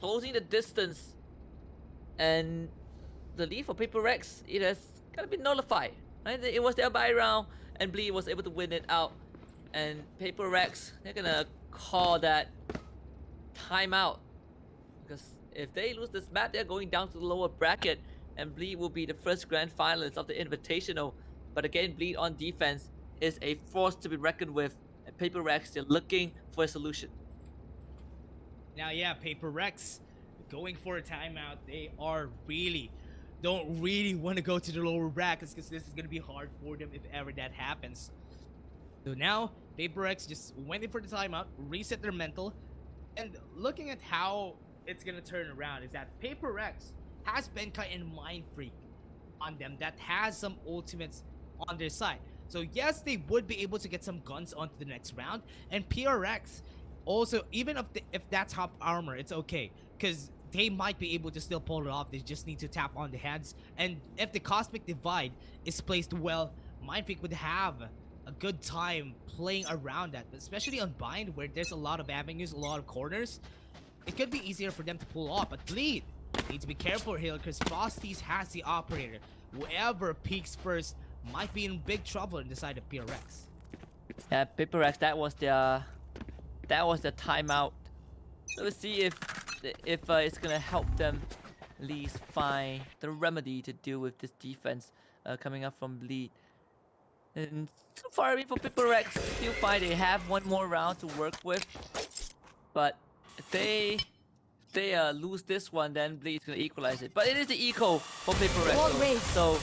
[SPEAKER 1] closing the distance, and the lead for Paper Rex, it has kind of been nullified. Right? It was their buy round, and Bleed was able to win it out. And Paper Rex, they're gonna call that timeout, because if they lose this map, they're going down to the lower bracket, and Bleed will be the first grand finalist of the Invitational. But again, Bleed on defense is a force to be reckoned with, and Paper Rex, they're looking for a solution.
[SPEAKER 2] Now, yeah, Paper Rex going for a timeout. They don't really want to go to the lower brackets because this is going to be hard for them if ever that happens. So now, Paper Rex just went in for the timeout, reset their mental, and looking at how it's going to turn around is that Paper Rex has Benkai and Mind Freak on them that has some ultimates on their side. So yes, they would be able to get some guns onto the next round, and PRX also, even if that's half armor, it's okay, because they might be able to still pull it off. They just need to tap on the heads, and if the Cosmic Divide is placed well, Mind Freak would have a good time playing around that, especially on Bind, where there's a lot of avenues, a lot of corners. It could be easier for them to pull off, but Bleed need to be careful here because Frosties has the operator. Whoever peaks first might be in big trouble in the side of PRX.
[SPEAKER 1] Yeah, Paper Rex, that was the timeout. So let's see if it's gonna help them at least find the remedy to deal with this defense coming up from Bleed. And so far, I mean, for Paper Rex, still fine. They have one more round to work with, but if they lose this one, then Bleed's gonna equalize it. But it is the eco for Paper Rex, so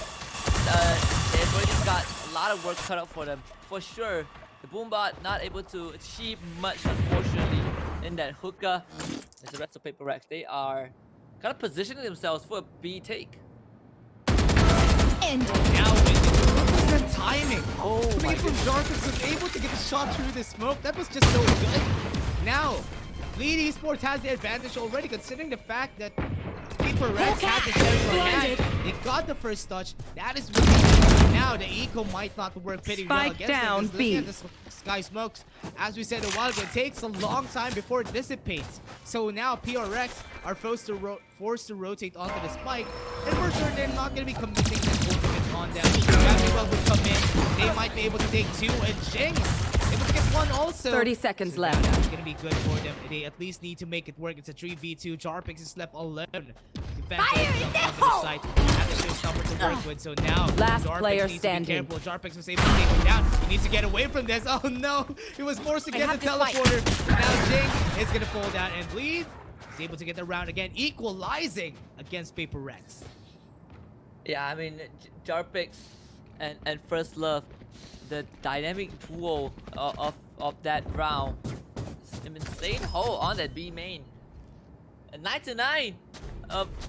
[SPEAKER 1] they've already got a lot of work cut out for them. For sure, the Boombot not able to achieve much, unfortunately, in that hookah. As the rest of Paper Rex, they are kind of positioning themselves for a B take.
[SPEAKER 4] End.
[SPEAKER 2] Now with the timing.
[SPEAKER 1] Oh my
[SPEAKER 2] Bleed from 𝗓𝗏𝗏 was able to get a shot through the smoke. That was just so good. Now, Bleed Esports has the advantage already, considering the fact that Paper Rex had the central hand. They got the first touch. That is really now the eco might not work pretty well
[SPEAKER 3] Spike
[SPEAKER 2] against
[SPEAKER 3] down,
[SPEAKER 2] them.
[SPEAKER 3] B.
[SPEAKER 2] Looking at the sky smokes, as we said a while ago, it takes a long time before it dissipates. So now PRX are forced to rotate onto the spike, and for sure they're not going to be committing this ultimate on them. Gabriel would come in. They might be able to take 2, and Jing able to get 1 also.
[SPEAKER 3] 30 seconds
[SPEAKER 2] So
[SPEAKER 3] left.
[SPEAKER 2] That's going to be good for them. They at least need to make it work. It's a 3v2. 𝗓𝗏𝗏 is left alone.
[SPEAKER 4] Fire in the hole!
[SPEAKER 2] To work with. So now,
[SPEAKER 3] Last
[SPEAKER 2] 𝗓𝗏𝗏
[SPEAKER 3] player
[SPEAKER 2] needs to be
[SPEAKER 3] standing.
[SPEAKER 2] careful. 𝗓𝗏𝗏 was able to take him down. He needs to get away from this. Oh no! He was forced to get the teleporter. Now Jing is gonna fall down, and Bleed is able to get the round again, equalizing against Paper Rex.
[SPEAKER 1] Yeah, I mean, 𝗓𝗏𝗏 and First Love, the dynamic duo of that round. It's an insane hole on that B main. And 9-9.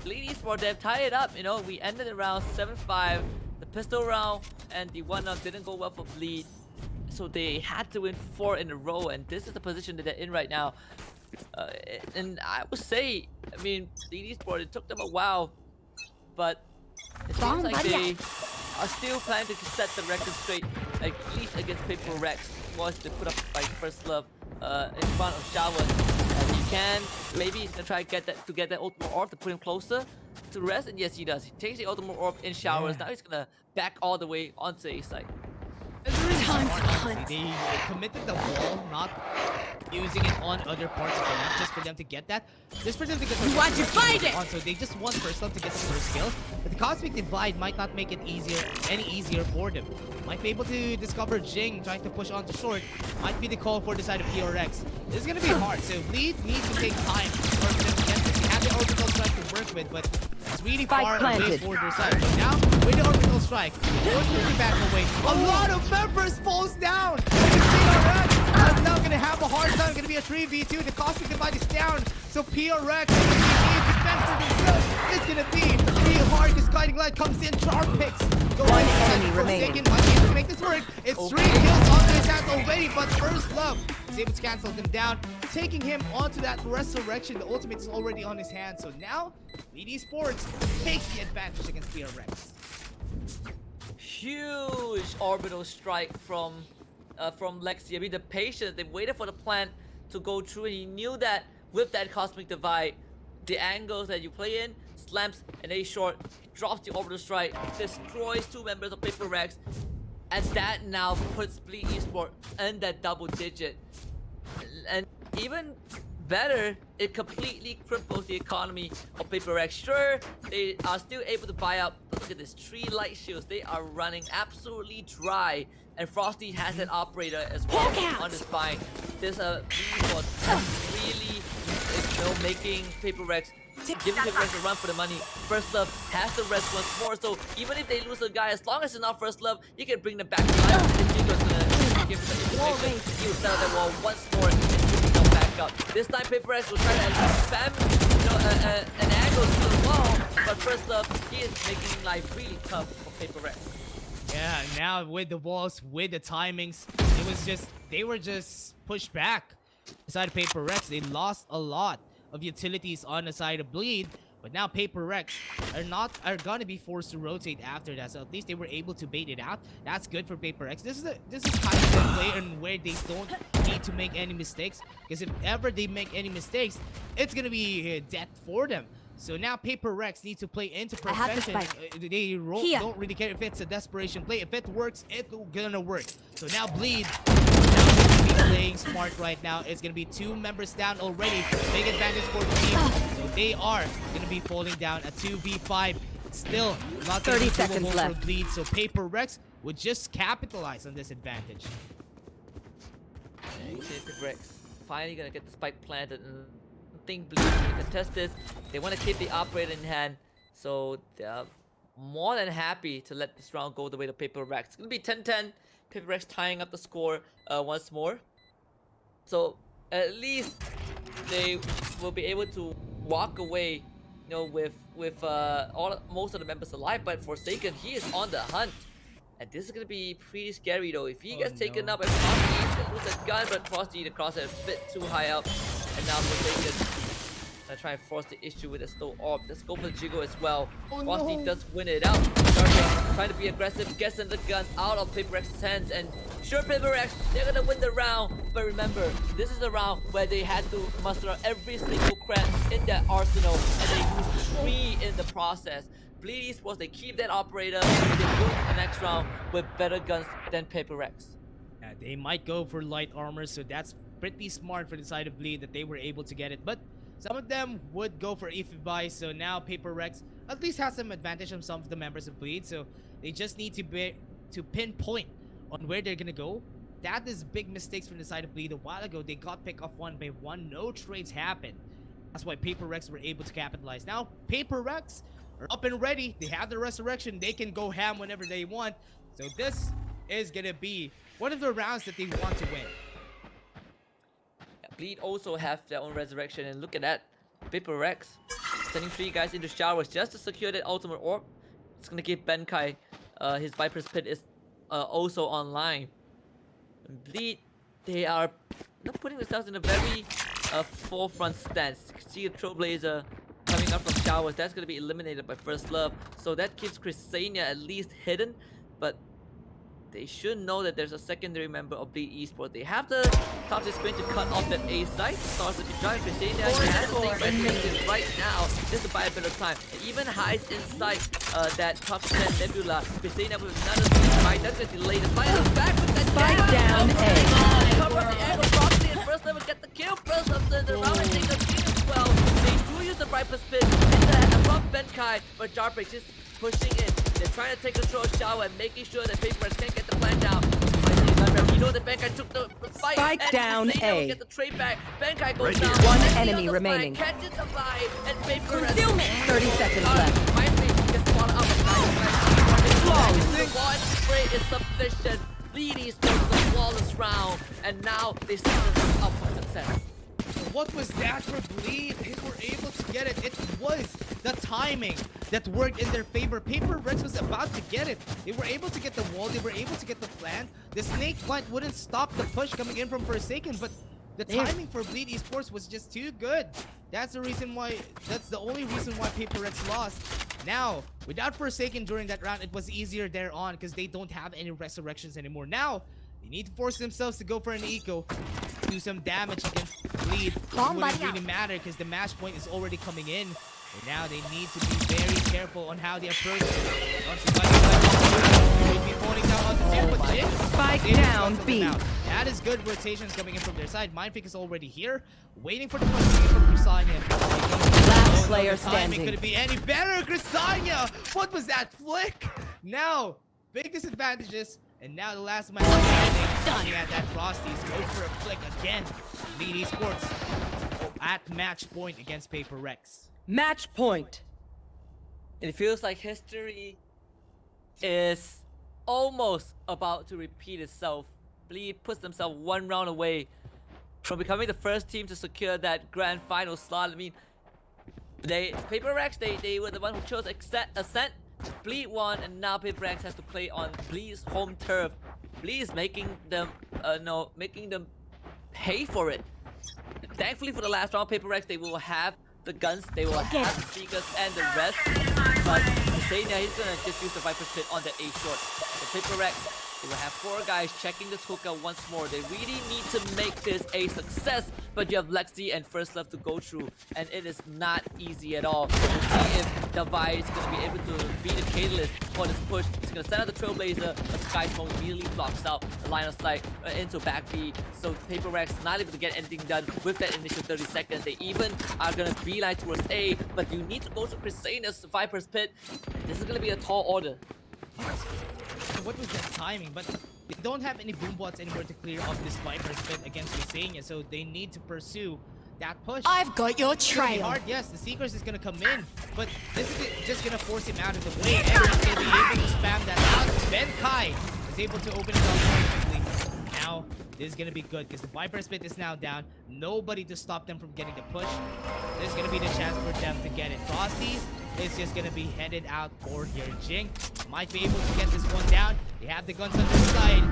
[SPEAKER 1] Bleed Esports, they've tied it up. You know, we ended the round 7-5. The pistol round and the 1-up didn't go well for Bleed, so they had to win 4 in a row, and this is the position that they're in right now. And I would say, I mean, Bleed Esports, it took them a while, but it seems like they are still planning to set the record straight, at least against Paper Rex. Was to put up by First Love in front of Xiaowen. He can, maybe he's gonna try to get that ultimate orb to put him closer to rest, and yes he does. He takes the ultimate orb in showers. Now he's gonna back all the way onto A side.
[SPEAKER 2] And there is smart. They committed the wall, not using it on other parts of the map, just for them to get that. Just for them to get the on. So they just want first love to get the first kill. But the Cosmic Divide might not make it any easier for them. Might be able to discover Jing trying to push onto short. Might be the call for the side of PRX. This is gonna be hard. So Bleed needs to take time for them to get this. They have the orbital strike to work with, but it's really far away for their side. So now, with the orbital strike, force moving back away. A lot of members falls down. PRX is now gonna have a hard time. Gonna be a 3v2. The Cosmic Divide is down. So PRX needs to defend for themselves. It's gonna be really hard. This guiding light comes in. Charm picks.
[SPEAKER 3] One enemy remaining.
[SPEAKER 2] Might be able to make this work. It's 3 kills on his hands already, but First Love is able to cancel them down, taking him onto that resurrection. The ultimate is already on his hands. So now, eSports takes the advantage against PRX.
[SPEAKER 1] Huge orbital strike from 𝙋𝙇𝘼𝙔𝙔𝙁. I mean, the patience, they waited for the plant to go through, and he knew that with that Cosmic Divide, the angles that you play in, slams and A short, drops the orbital strike, destroys 2 members of PaperRex, and that now puts Bleed eSports in that double digit. And even better, it completely cripples the economy of PaperRex. Sure, they are still able to buy up, but look at this, 3 light shields. They are running absolutely dry. And Frosty has that operator as well on the spine. There's a really, making PaperRex, giving PaperRex a run for the money. First Love has the rest once more, so even if they lose a guy, as long as it's not First Love, you can bring them back to life. And Jingo's gonna give them the information. He will set up that wall once more and pick them back up. This time PaperRex will try to spam an angle to the wall, but First Love, he is making life really tough for PaperRex.
[SPEAKER 2] Yeah, now with the walls, with the timings, they were just pushed back. The side of PaperRex, they lost a lot of utilities on the side of Bleed, but now PaperRex are gonna be forced to rotate after that. So at least they were able to bait it out. That's good for PaperRex. This is kind of a play and where they don't need to make any mistakes, because if ever they make any mistakes, it's gonna be death for them. So now PaperRex needs to play into perfection. They don't really care if it's a desperation play. If it works, it's gonna work. So now Bleed playing smart right now. It's gonna be 2 members down already. Big advantage for the team. So they are gonna be falling down at 2v5. Still not 30 seconds left for Bleed. So PaperRex would just capitalize on this advantage.
[SPEAKER 1] PaperRex finally gonna get the spike planted, and I think Bleed can contest this. They want to keep the operator in hand, so they're more than happy to let this round go the way to PaperRex. It's gonna be 10-10. PaperRex tying up the score once more. So at least they will be able to walk away, with most of the members alive. But Forsaken, he is on the hunt, and this is gonna be pretty scary though. If he gets taken up by Frosty, he's gonna lose a gun. But Frosty, the crosshair a bit too high up, and now Forsaken gonna try and force the issue with a slow orb. Let's go for the Jiggle as well. Frosty does win it out. Trying to be aggressive, gets the gun out of PaperRex's hands, and sure, PaperRex, they're gonna win the round. But remember, this is a round where they had to muster every single crack in their arsenal, and they used 3 in the process. Bleed eSports, they keep that operator, and they move to the next round with better guns than PaperRex.
[SPEAKER 2] Yeah, they might go for light armor, so that's pretty smart for the side of Bleed that they were able to get it. But some of them would go for 𝗍𝗑𝗍𝗍, so now PaperRex at least has some advantage on some of the members of Bleed. So they just need to pinpoint on where they're gonna go. That is big mistakes from the side of Bleed. A while ago, they got picked off 1 by 1. No trades happened. That's why PaperRex were able to capitalize. Now, PaperRex are up and ready. They have the resurrection. They can go ham whenever they want. So this is gonna be one of the rounds that they want to win.
[SPEAKER 1] Bleed also have their own resurrection, and look at that. PaperRex sending 3 guys into showers just to secure that ultimate orb. It's gonna give 𝗏𝗏𝗏 his Viper's Pit is also online. And Bleed, they are not putting themselves in a very forefront stance. See a Trailblazer coming up from showers. That's gonna be eliminated by First Love. So that keeps Chrysania at least hidden, but they should know that there's a secondary member of 𝗓𝗍 eSports. They have the top screen to cut off that A site. Starts with the drive. 𝗓𝗍 has the thing right now. This is by a bit of time. It even hides inside that top 10 nebula. 𝗓𝗍 with another fight. That's going to delay the fight. Back with that
[SPEAKER 3] Spike down A.
[SPEAKER 1] Cover up the angle. Frosty and first level get the kill. First up turns around and take the kill as well. They do use the 𝗲𝗡 spin above 𝗏𝗃𝗏, but 𝗏𝗏𝗽 just pushing in. They're trying to take control of 𝗟𝗏 and making sure that 𝗏𝗏𝗏 can't get the plan down. You know that 𝗏𝗏𝗏 took the fight.
[SPEAKER 3] Spike
[SPEAKER 1] and
[SPEAKER 3] down
[SPEAKER 1] 𝗓𝗍
[SPEAKER 3] A.
[SPEAKER 1] will get the trade back. 𝗏𝗏𝗏 goes down.
[SPEAKER 3] One
[SPEAKER 1] 𝗓𝗍
[SPEAKER 3] enemy
[SPEAKER 1] on the
[SPEAKER 3] remaining.
[SPEAKER 1] flank, catches the buy, and 𝗏𝗏𝗏
[SPEAKER 3] 30 seconds left.
[SPEAKER 1] 𝗏𝗏𝗏 gets swallowed up. The one spray is sufficient. 𝗓𝗍 eSports the flawless round, and now they set themselves up for success.
[SPEAKER 2] What was that for 𝗓𝗍? They were able to get it. It was the timing that worked in their favor. 𝗏𝗏𝗏 was about to get it. They were able to get the wall. They were able to get the plant. The snake plant wouldn't stop the push coming in from Forsaken, but the timing for 𝗓𝗍 eSports was just too good. That's the reason why. That's the only reason why 𝗏𝗏𝗏 lost. Now, without Forsaken during that round, it was easier there on because they don't have any resurrections anymore. Now, they need to force themselves to go for an eco, do some damage against 𝗓𝗍. It wouldn't really matter because the match point is already coming in. And now they need to be very careful on how they approach it.
[SPEAKER 3] Spike down B.
[SPEAKER 2] That is good rotations coming in from their side. Mindfreak is already here, waiting for the push to from 𝗓𝗍𝗏.
[SPEAKER 3] Last player standing.
[SPEAKER 2] Could it be any better? 𝗓𝗍𝗏! What was that flick? Now, big disadvantages. And now the last man standing at that Frosties goes for a flick again. 𝗓𝗍 eSports at match point against 𝗏𝗏𝗏.
[SPEAKER 3] Match point.
[SPEAKER 1] It feels like history is almost about to repeat itself. 𝗓𝗍 puts themselves one round away from becoming the first team to secure that grand final slot. I mean, 𝗏𝗏𝗏, they were the one who chose Ascent. 𝗓𝗍 won, and now 𝗏𝗏𝗏 has to play on 𝗓𝗍's home turf. 𝗓𝗍 is making them pay for it. Thankfully for the last round, 𝗏𝗏𝗏, they will have the guns, they will have the speakers and the rest. But 𝗓𝗍, he's gonna just use the 𝗏𝗏𝗏 spit on that A short. The 𝗏𝗏𝗏, they will have 4 guys checking this hookah once more. They really need to make this a success, but you have 𝗋𝗍 and First Love to go through, and it is not easy at all. We'll see if 𝗓𝗏𝗽 is going to be able to beat the catalyst for this push. He's going to send out the Trailblazer. A Sky Smoke immediately blocks out the line of sight into back B. So 𝗏𝗏𝗏's not able to get anything done with that initial 30 seconds. They even are going to beeline towards A, but you need to go to 𝗓𝗍𝗏's 𝗏𝗏𝗏's pit. This is going to be a tall order.
[SPEAKER 2] What was that timing? But they don't have any boom bots anywhere to clear off this 𝗏𝗏𝗏's pit against 𝗓𝗍𝗏, so they need to pursue that push.
[SPEAKER 4] I've got your
[SPEAKER 2] It's gonna be
[SPEAKER 4] trail.
[SPEAKER 2] hard, yes, the Seekers is gonna come in, but this is just gonna force him out of the way. Everyone's gonna be able to spam that out. 𝗏𝗏𝗏 is able to open it up perfectly. Now, this is gonna be good because the 𝗏𝗏𝗏's pit is now down. Nobody to stop them from getting the push. There's gonna be the chance for them to get it. Frosties is just gonna be headed out for here. Jing might be able to get this one down. They have the guns on the side.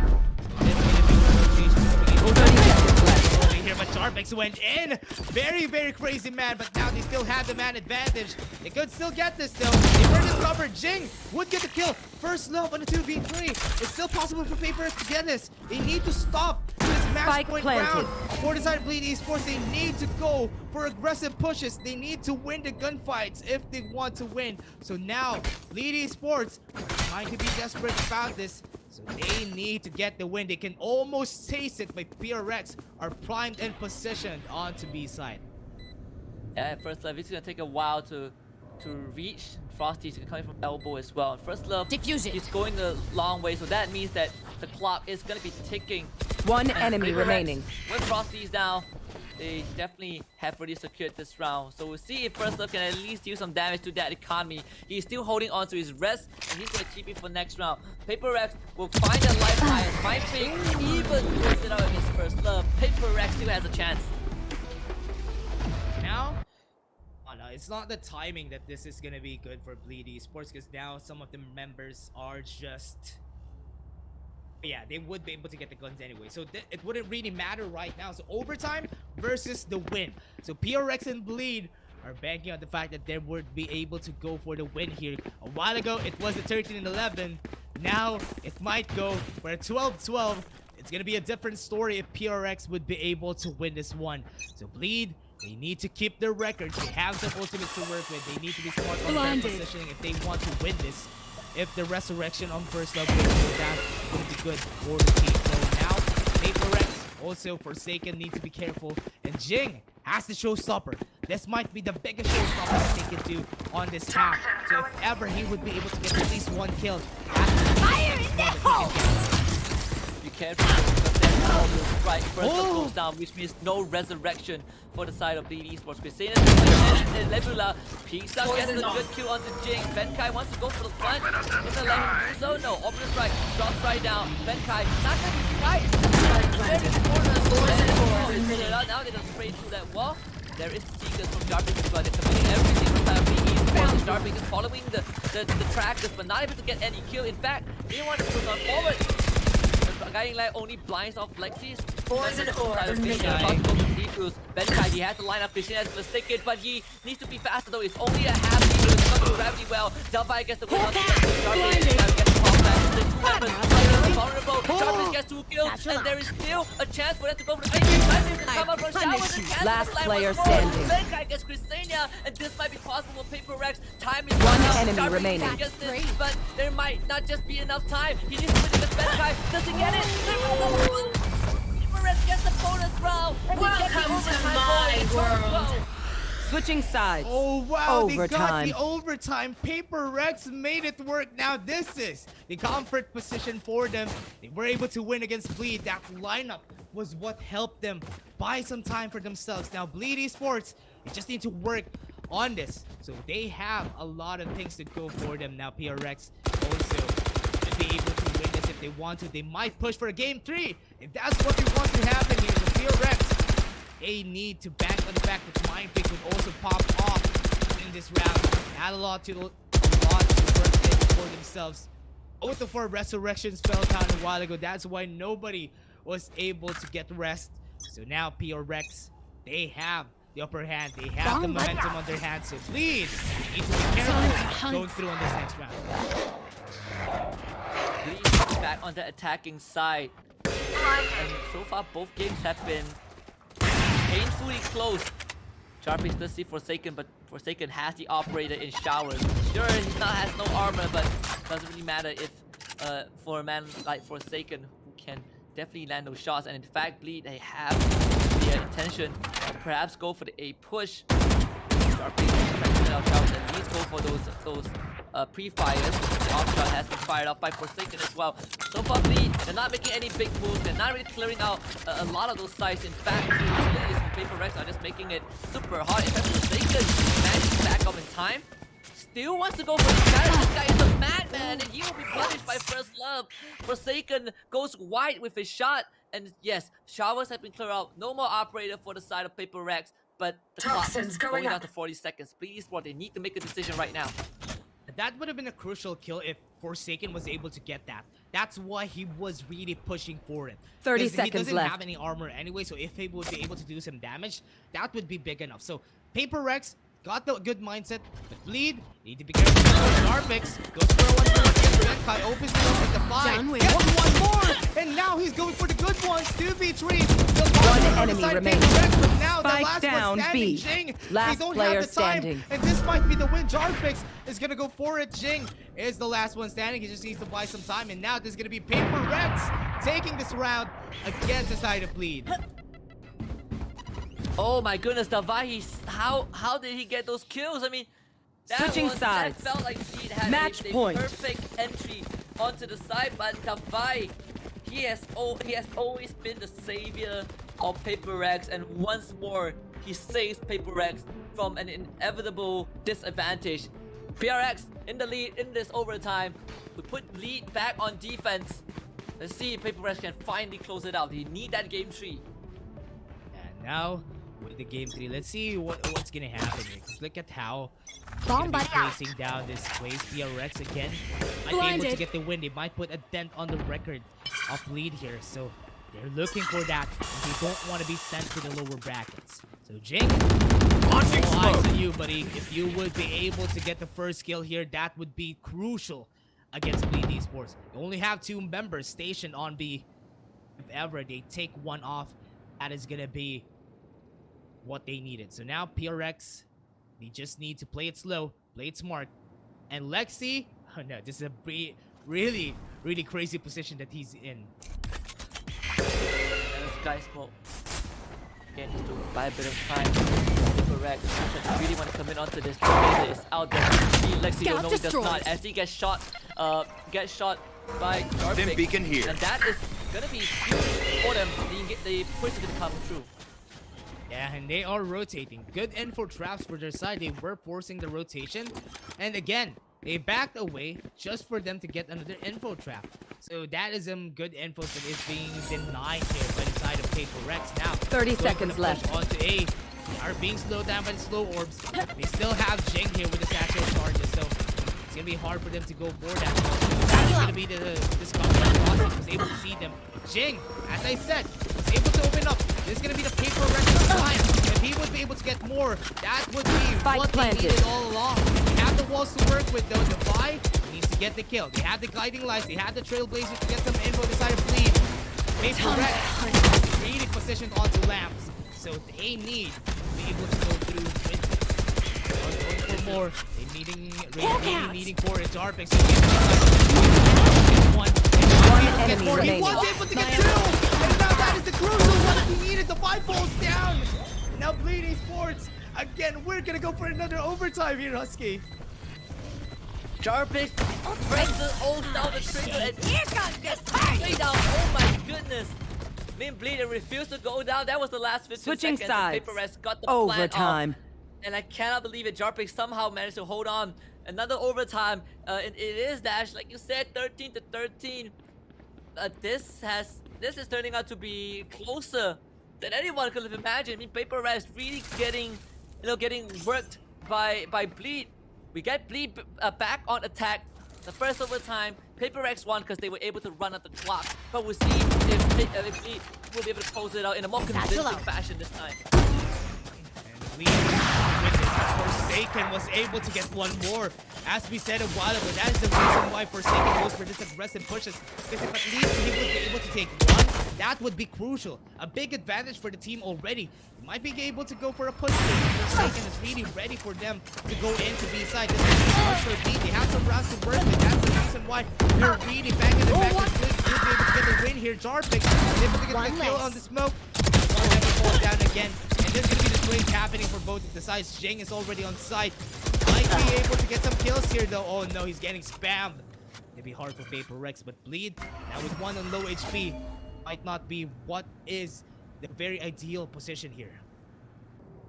[SPEAKER 2] There's gonna be rotation coming in. Over here, but 𝗏𝗏𝗏 went in. Very, very crazy man, but now they still have the man advantage. They could still get this though. They were discovered. Jing would get the kill. First Love on a 2v3. It's still possible for 𝗏𝗏𝗏 to get this. They need to stop this match
[SPEAKER 3] Spike
[SPEAKER 2] point
[SPEAKER 3] planted.
[SPEAKER 2] round. For the side of 𝗓𝗍 eSports, they need to go for aggressive pushes. They need to win the gunfights if they want to win. So now, 𝗓𝗍 eSports are trying to be desperate about this. So they need to get the win. They can almost taste it, but 𝗏𝗏𝗏 are primed and positioned onto B side.
[SPEAKER 1] Yeah, First Love, it's gonna take a while to reach. Frosty's coming from elbow as well. First Love,
[SPEAKER 4] Diffuse it.
[SPEAKER 1] he's going the long way, so that means that the clock is gonna be ticking.
[SPEAKER 3] One
[SPEAKER 1] And
[SPEAKER 3] enemy
[SPEAKER 1] 𝗏𝗏𝗏,
[SPEAKER 3] remaining.
[SPEAKER 1] With Frosties now, they definitely have already secured this round. So we'll see if First Love can at least do some damage to that economy. He's still holding on to his rest, and he's gonna keep it for next round. 𝗏𝗏𝗏 will find that lifeline. Mindfreak even puts it out against First Love. 𝗏𝗏𝗏 still has a chance.
[SPEAKER 2] Now, oh no, it's not the timing that this is gonna be good for 𝗓𝗍 eSports, because now some of the members are just, yeah, they would be able to get the guns anyway, so it wouldn't really matter right now. So overtime versus the win. So 𝗏𝗏𝗏 and 𝗓𝗍 are banking on the fact that they would be able to go for the win here. A while ago, it was a 13-11. Now, it might go for a 12-12. It's going to be a different story if PRX would be able to win this one. So, Bleed, they need to keep their records. They have some ultimates to work with. They need to be smart on their positioning if they want to win this. If the resurrection on first level goes down, it's going to be good for the team. So now, PaperX, also Forsaken, needs to be careful. And Jing has the showstopper. This might be the biggest showstopper that they can do on this half. So if ever he would be able to get at least one kill,
[SPEAKER 4] Fire in the hole!
[SPEAKER 1] Be careful because there's all the strike first goes down, which means no resurrection for the side of Bleed eSports. Christina and 𝗓𝗟𝗧 peeks out, gets a good kill onto Jing. 𝗓𝗃𝗏 wants to go for the front. Is it letting him do so? No. Orbital strike drops right down. 𝗓𝗃𝗏 not gonna be right. Now they just spray through that wall. There is Seekers from 𝗓𝗏𝗏 as well. They're committing everything from Bleed eSports. 𝗓𝗏𝗏 is following the trackers, but not able to get any kill. In fact, they want to push on forward. Guiding Light only blinds off Lexi's. 𝗓𝗏𝗏, he has to line up Christian as mistaken, but he needs to be faster though. It's only a half meter. It's not doing gravity well. 𝗓𝗏𝗏 gets the win on the 𝗓𝗏𝗏 gets the ball back. The two members vulnerable. 𝗓𝗏𝗏 gets 2 kills, and there is still a chance for them to go for the base. Come up from shower.
[SPEAKER 3] Last player standing.
[SPEAKER 1] 𝗓𝗏𝗏 gets Christina, and this might be possible with PaperX. Time is
[SPEAKER 3] One
[SPEAKER 1] running.
[SPEAKER 3] enemy remaining.
[SPEAKER 1] This, but there might not just be enough time. He needs to win against 𝗓𝗏𝗏. Doesn't get it. PaperX gets the bonus round.
[SPEAKER 4] Welcome to my world.
[SPEAKER 3] Switching sides.
[SPEAKER 2] Oh wow, they got
[SPEAKER 3] Overtime.
[SPEAKER 2] the overtime. PaperX made it work. Now this is the comfort position for them. They were able to win against Bleed. That lineup was what helped them buy some time for themselves. Now Bleed eSports, they just need to work on this. So they have a lot of things to go for them. Now PRX also to be able to win this if they want to. They might push for a game 3 if that's what they want to happen here. The PRX, they need to bank on the fact that Mind Freak would also pop off in this round. They had a lot to work with for themselves. 0-4 resurrections fell down a while ago. That's why nobody was able to get rest. So now PRX, they have the upper hand. They have the momentum on their hands. So Bleed, they need to be careful going through on this next round.
[SPEAKER 1] Bleed is back on the attacking side. And so far, both games have been painfully close. 𝗓𝗏𝗏 still see Forsaken, but Forsaken has the operator in showers. Sure, he has no armor, but doesn't really matter if for a man like Forsaken who can definitely land those shots. And in fact, Bleed, they have the intention to perhaps go for the A push. 𝗓𝗏𝗏 trying to out showers and at least go for those pre-fires. The off shot has been fired off by Forsaken as well. So far, Bleed, they're not making any big moves. They're not really clearing out a lot of those sites. In fact, PaperX are just making it super hard. In fact, Forsaken managed to back up in time. Still wants to go for the guy. This guy is a madman, and he will be punished by First Love. Forsaken goes wide with his shot. And yes, showers have been cleared out. No more operator for the side of PaperX. But the clock is going down to 40 seconds. Please, they need to make a decision right now.
[SPEAKER 2] That would have been a crucial kill if Forsaken was able to get that. That's why he was really pushing for it.
[SPEAKER 3] 30 seconds
[SPEAKER 2] left. He doesn't
[SPEAKER 3] left.
[SPEAKER 2] have any armor anyway, so if he would be able to do some damage, that would be big enough. So PaperX got the good mindset, but Bleed need to be careful. 𝗓𝗏𝗏 goes for a 1-1 against 𝗓𝗏𝗏, opens the door with the 5, gets one more, and now he's going for the good ones. 2v3.
[SPEAKER 3] One enemy remaining.
[SPEAKER 2] But now the
[SPEAKER 3] Spike
[SPEAKER 2] last
[SPEAKER 3] down,
[SPEAKER 2] one standing,
[SPEAKER 3] B.
[SPEAKER 2] Jing.
[SPEAKER 3] Last
[SPEAKER 2] they don't
[SPEAKER 3] player
[SPEAKER 2] have the time,
[SPEAKER 3] standing.
[SPEAKER 2] and this might be the win. 𝗓𝗏𝗏 is gonna go for it. Jing is the last one standing. He just needs to buy some time, and now this is gonna be PaperX taking this round against the side of Bleed.
[SPEAKER 1] Oh my goodness, 𝗓𝗏𝗏, how did he get those kills? I mean,
[SPEAKER 3] Switching
[SPEAKER 1] that
[SPEAKER 3] sides.
[SPEAKER 1] felt like Bleed had
[SPEAKER 3] Match
[SPEAKER 1] a
[SPEAKER 3] point.
[SPEAKER 1] perfect entry onto the side, but 𝗓𝗏𝗏, he has always been the savior of PaperX, and once more he saves PaperX from an inevitable disadvantage. PRX in the lead in this overtime. We put Bleed back on defense. Let's see if PaperX can finally close it out. They need that game 3.
[SPEAKER 2] And now with the game 3, let's see what's gonna happen here. Just look at how he's gonna be placing down this place. PRX again might be able to get the win. They might put a dent on the record of Bleed here. So they're looking for that, and they don't want to be sent to the lower brackets. So Jing, all eyes on you, buddy. If you would be able to get the first kill here, that would be crucial against 𝗲𝗍 eSports. They only have 2 members stationed on B. If ever they take one off, that is gonna be what they needed. So now PRX, they just need to play it slow, play it smart. And 𝗋𝗍𝗍, oh no, this is a really crazy position that he's in.
[SPEAKER 1] And this guy smoke. Again, just to buy a bit of time. Correct. I really want to commit onto this. 𝗍𝗧𝗧 is out there. 𝗋𝗍𝗍, no, he does not. As he gets shot by 𝗓𝗏𝗏.
[SPEAKER 5] Dim beacon here.
[SPEAKER 1] And that is gonna be huge for them. The push is gonna come through.
[SPEAKER 2] Yeah, and they are rotating. Good info traps for their side. They were forcing the rotation. And again, they backed away just for them to get another info trap. So that is some good info that is being denied here by the side of 𝗃𝗄𝗏. Now,
[SPEAKER 3] 30 seconds left.
[SPEAKER 2] Onto A. They are being slowed down by the slow orbs. They still have Jing here with the satchel charges, so it's gonna be hard for them to go for that. That's gonna be the discovery. He was able to see them. Jing, as I said, was able to open up. This is gonna be the 𝗃𝗄𝗏 time. If he would be able to get more, that would be what they needed all along. They have the walls to work with though. The buy needs to get the kill. They have the guiding lights. They have the trailblazers to get some info beside of bleed. 𝗃𝗄𝗏 really positioned onto lamps, so they need to be able to go through with this. Going for more. They really needing for it. 𝗓𝗏𝗏.
[SPEAKER 3] One enemy remaining.
[SPEAKER 2] He was able to get 2! And now that is the crucial one that he needed. The 5 falls down. Now 𝗲𝗍 eSports. Again, we're gonna go for another overtime here, 𝗍𝗏𝗏.
[SPEAKER 1] 𝗓𝗏𝗏 holds down the trigger and here comes gets straight down. Oh my goodness. 𝗲𝗍𝗏 refused to go down. That was the last 15
[SPEAKER 3] Switching
[SPEAKER 1] seconds.
[SPEAKER 3] sides.
[SPEAKER 1] 𝗃𝗄𝗏 got the
[SPEAKER 3] Overtime.
[SPEAKER 1] plan off. And I cannot believe it. 𝗓𝗏𝗏 somehow managed to hold on. Another overtime. It is Dash, like you said, 13-13. This is turning out to be closer than anyone could have imagined. I mean, 𝗃𝗏𝗏 is really getting worked by 𝗲𝗏. We get 𝗲𝗏 back on attack. The first overtime, 𝗃𝗏𝗏 won because they were able to run out the clock. But we'll see if 𝗲𝗏 will be able to close it out in a more convincing fashion this time.
[SPEAKER 2] And 𝗃𝗏𝗏 was able to get one more. As we said a while ago, that is the reason why 𝗃𝗏𝗏 goes for this aggressive pushes. Because if at least he would be able to take one, that would be crucial. A big advantage for the team already. He might be able to go for a push. 𝗃𝗏𝗏 is really ready for them to go into B side. This is hard for B. They have some rounds to work with. That's the reason why they're really back in the back. They're be able to get the win here. 𝗓𝗏𝗏 is able to get the kill on the smoke. One level falls down again. And there's going to be the swing happening for both of the sides. Jing is already on site. Might be able to get some kills here though. Oh no, he's getting spammed. It'd be hard for 𝗃𝗏𝗏, but bleed now with 1 on low HP might not be what is the very ideal position here.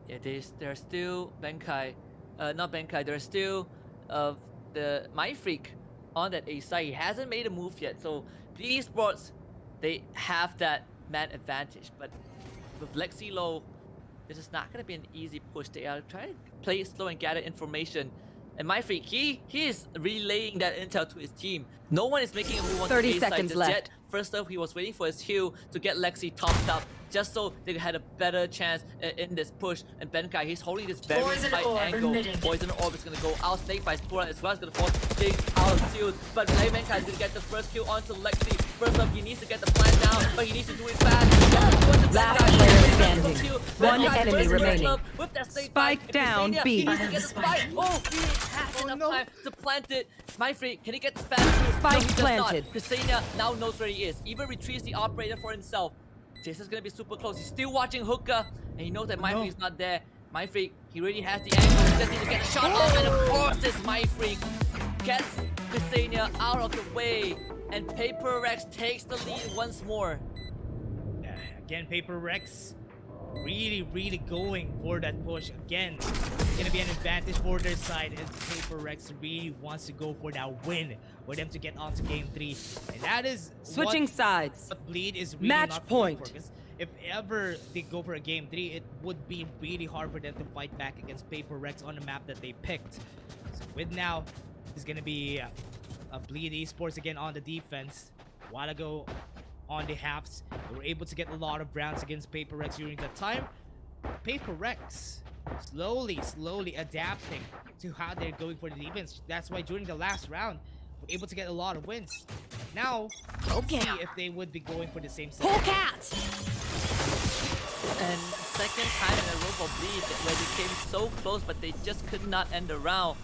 [SPEAKER 1] Yeah, there's still not 𝗃𝗍𝗏, there's still the 𝗏𝗏𝗏 on that A side. He hasn't made a move yet, so 𝗲𝗍 eSports, they have that man advantage. But with 𝗋𝗍𝗍 low, this is not going to be an easy push. They are trying to play it slow and gather information. And 𝗏𝗏𝗏, he is relaying that intel to his team. No one is making a move on the
[SPEAKER 3] 30
[SPEAKER 1] A side
[SPEAKER 3] seconds
[SPEAKER 1] just
[SPEAKER 3] left.
[SPEAKER 1] yet. First up, he was waiting for his heal to get 𝗋𝗍𝗏 topped up, just so they had a better chance in this push. And 𝗃𝗏𝗏, he's holding this very
[SPEAKER 4] Poison
[SPEAKER 1] tight
[SPEAKER 4] orb
[SPEAKER 1] angle.
[SPEAKER 4] emitted.
[SPEAKER 1] Poison orb is going to go out. Snake by Spora as well. It's going to force Jing out of shield. But 𝗃𝗏𝗏 is going to get the first kill onto 𝗋𝗍𝗏. First up, he needs to get the plan down, but he needs to do it fast.
[SPEAKER 3] Last player standing. One enemy remaining.
[SPEAKER 1] With that
[SPEAKER 3] Spike down B.
[SPEAKER 1] He needs to get the spike. Oh, he has enough time to plant it. 𝗏𝗏𝗏, can he get the spam through?
[SPEAKER 3] Spike
[SPEAKER 1] No, he does
[SPEAKER 3] planted.
[SPEAKER 1] not. 𝗃𝗏𝗏 now knows where he is. Even retrieves the operator for himself. This is gonna be super close. He's still watching hookah, and he knows that 𝗏𝗏𝗏 is not there. 𝗏𝗏𝗏, he really has the angle. He just needs to get a shot off, and of course, this 𝗏𝗏𝗏 gets 𝗃𝗏𝗏 out of the way, and 𝗃𝗏𝗏𝗏 takes the lead once more.
[SPEAKER 2] Yeah, again, 𝗃𝗏𝗏𝗏 really going for that push. Again, it's gonna be an advantage for their side as 𝗃𝗏𝗏𝗏 really wants to go for that win for them to get onto game 3. And that is
[SPEAKER 3] Switching sides.
[SPEAKER 2] what bleed is really
[SPEAKER 3] Match
[SPEAKER 2] not going
[SPEAKER 3] point.
[SPEAKER 2] for, 'cause if ever they go for a game 3, it would be really hard for them to fight back against 𝗃𝗏𝗏𝗏 on the map that they picked. So with now, it's gonna be a bleed eSports again on the defense. A while ago on the halves, they were able to get a lot of rounds against 𝗃𝗏𝗏𝗏 during that time. 𝗃𝗏𝗏𝗏𝗏 slowly adapting to how they're going for the defense. That's why during the last round, able to get a lot of wins. Now,
[SPEAKER 3] Okay.
[SPEAKER 2] see if they would be going for the same set.
[SPEAKER 3] 𝗃𝗏𝗃.
[SPEAKER 1] And second time in a row for Bleed where they came so close but they just could not end the round.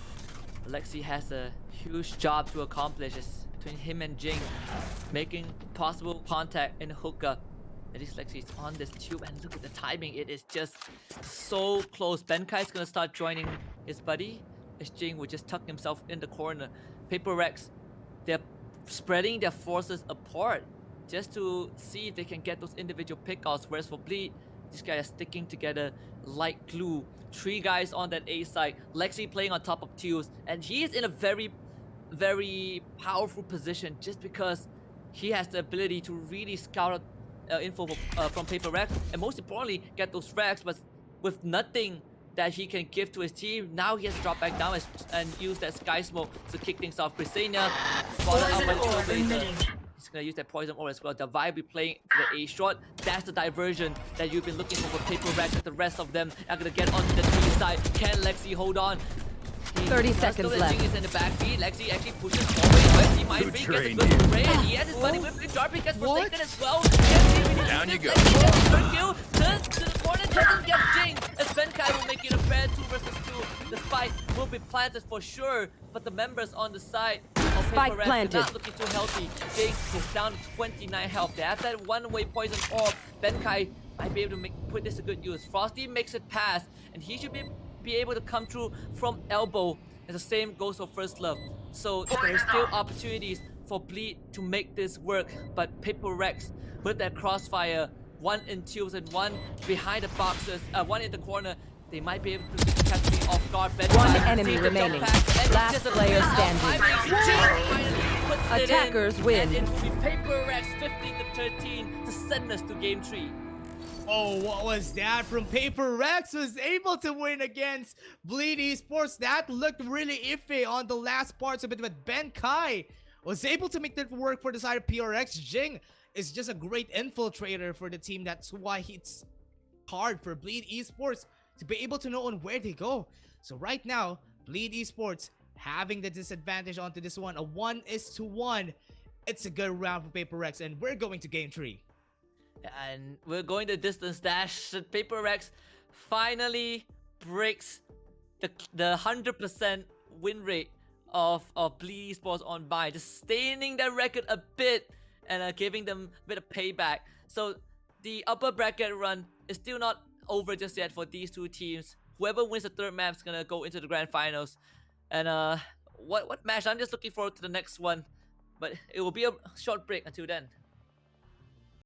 [SPEAKER 1] 𝗋𝗍 has a huge job to accomplish between him and Jing, making possible contact in hookah. At least 𝗋𝗍 is on this tube and look at the timing. It is just so close. 𝗃𝗏𝗃 is gonna start joining his buddy as Jing will just tuck himself in the corner. 𝗃𝗼𝗏𝗃, they're spreading their forces apart just to see if they can get those individual pickouts. Whereas for Bleed, these guys are sticking together like glue. 3 guys on that A side. 𝗋𝗍 playing on top of Tews, and he is in a very, very powerful position just because he has the ability to really scout out info from 𝗃𝗼𝗃, and most importantly, get those frags. But with nothing that he can give to his team, now he has to drop back down and use that sky smoke to kick things off. 𝗃𝗍 spotted out by the Trailblazer. He's gonna use that poison orb as well. 𝗲𝗏𝗽 be playing the A shot. That's the diversion that you've been looking for 𝗃𝗼𝗃, as the rest of them are gonna get onto the B side. Can 𝗋𝗍 hold on?
[SPEAKER 3] 30 seconds left.
[SPEAKER 1] Jing is in the backfield. 𝗋𝗍 actually pushes forward. He might gets a good spray, and he has his buddy with it. 𝗏𝗏𝗃 gets forsaken as well.
[SPEAKER 5] Down you go.
[SPEAKER 1] 𝗋𝗍 gets the kill. Turns to the corner, doesn't get Jing. As 𝗃𝗏𝗃 will make it a fair 2 versus 2. The spike will be planted for sure, but the members on the side of
[SPEAKER 3] Spike
[SPEAKER 1] 𝗃𝗼𝗃
[SPEAKER 3] planted.
[SPEAKER 1] not looking too healthy. Jing is down to 29 health. They have that one-way poison orb. 𝗃𝗏𝗃 might be able to put this to good use. Frosty makes it pass, and he should be able to come through from elbow. And the same goes for First Love. So there's still opportunities for Bleed to make this work, but 𝗃𝗼𝗃 with that crossfire, 1 in Tubes and 1 behind the boxes, 1 in the corner, they might be able to catch me off guard.
[SPEAKER 3] One enemy remaining. Last player standing. Attackers win.
[SPEAKER 1] And it will be 𝗃𝗼𝗃 15-13 to send us to game 3.
[SPEAKER 2] Oh, what was that from 𝗃𝗼𝗃? Was able to win against Bleed eSports. That looked really iffy on the last parts of it, but 𝗃𝗏𝗃 was able to make that work for the side of PRX. Jing is just a great infiltrator for the team. That's why it's hard for Bleed eSports to be able to know on where they go. So right now, Bleed eSports having the disadvantage onto this one. A 1-1. It's a good round for 𝗃𝗼𝗃, and we're going to game 3.
[SPEAKER 1] And we're going to distance dash. 𝗃𝗼𝗃 finally breaks the 100% win rate of Bleed eSports on bye, just staining their record a bit and giving them a bit of payback. So the upper bracket run is still not over just yet for these 2 teams. Whoever wins the 3rd map is gonna go into the grand finals. And what match? I'm just looking forward to the next one, but it will be a short break until then.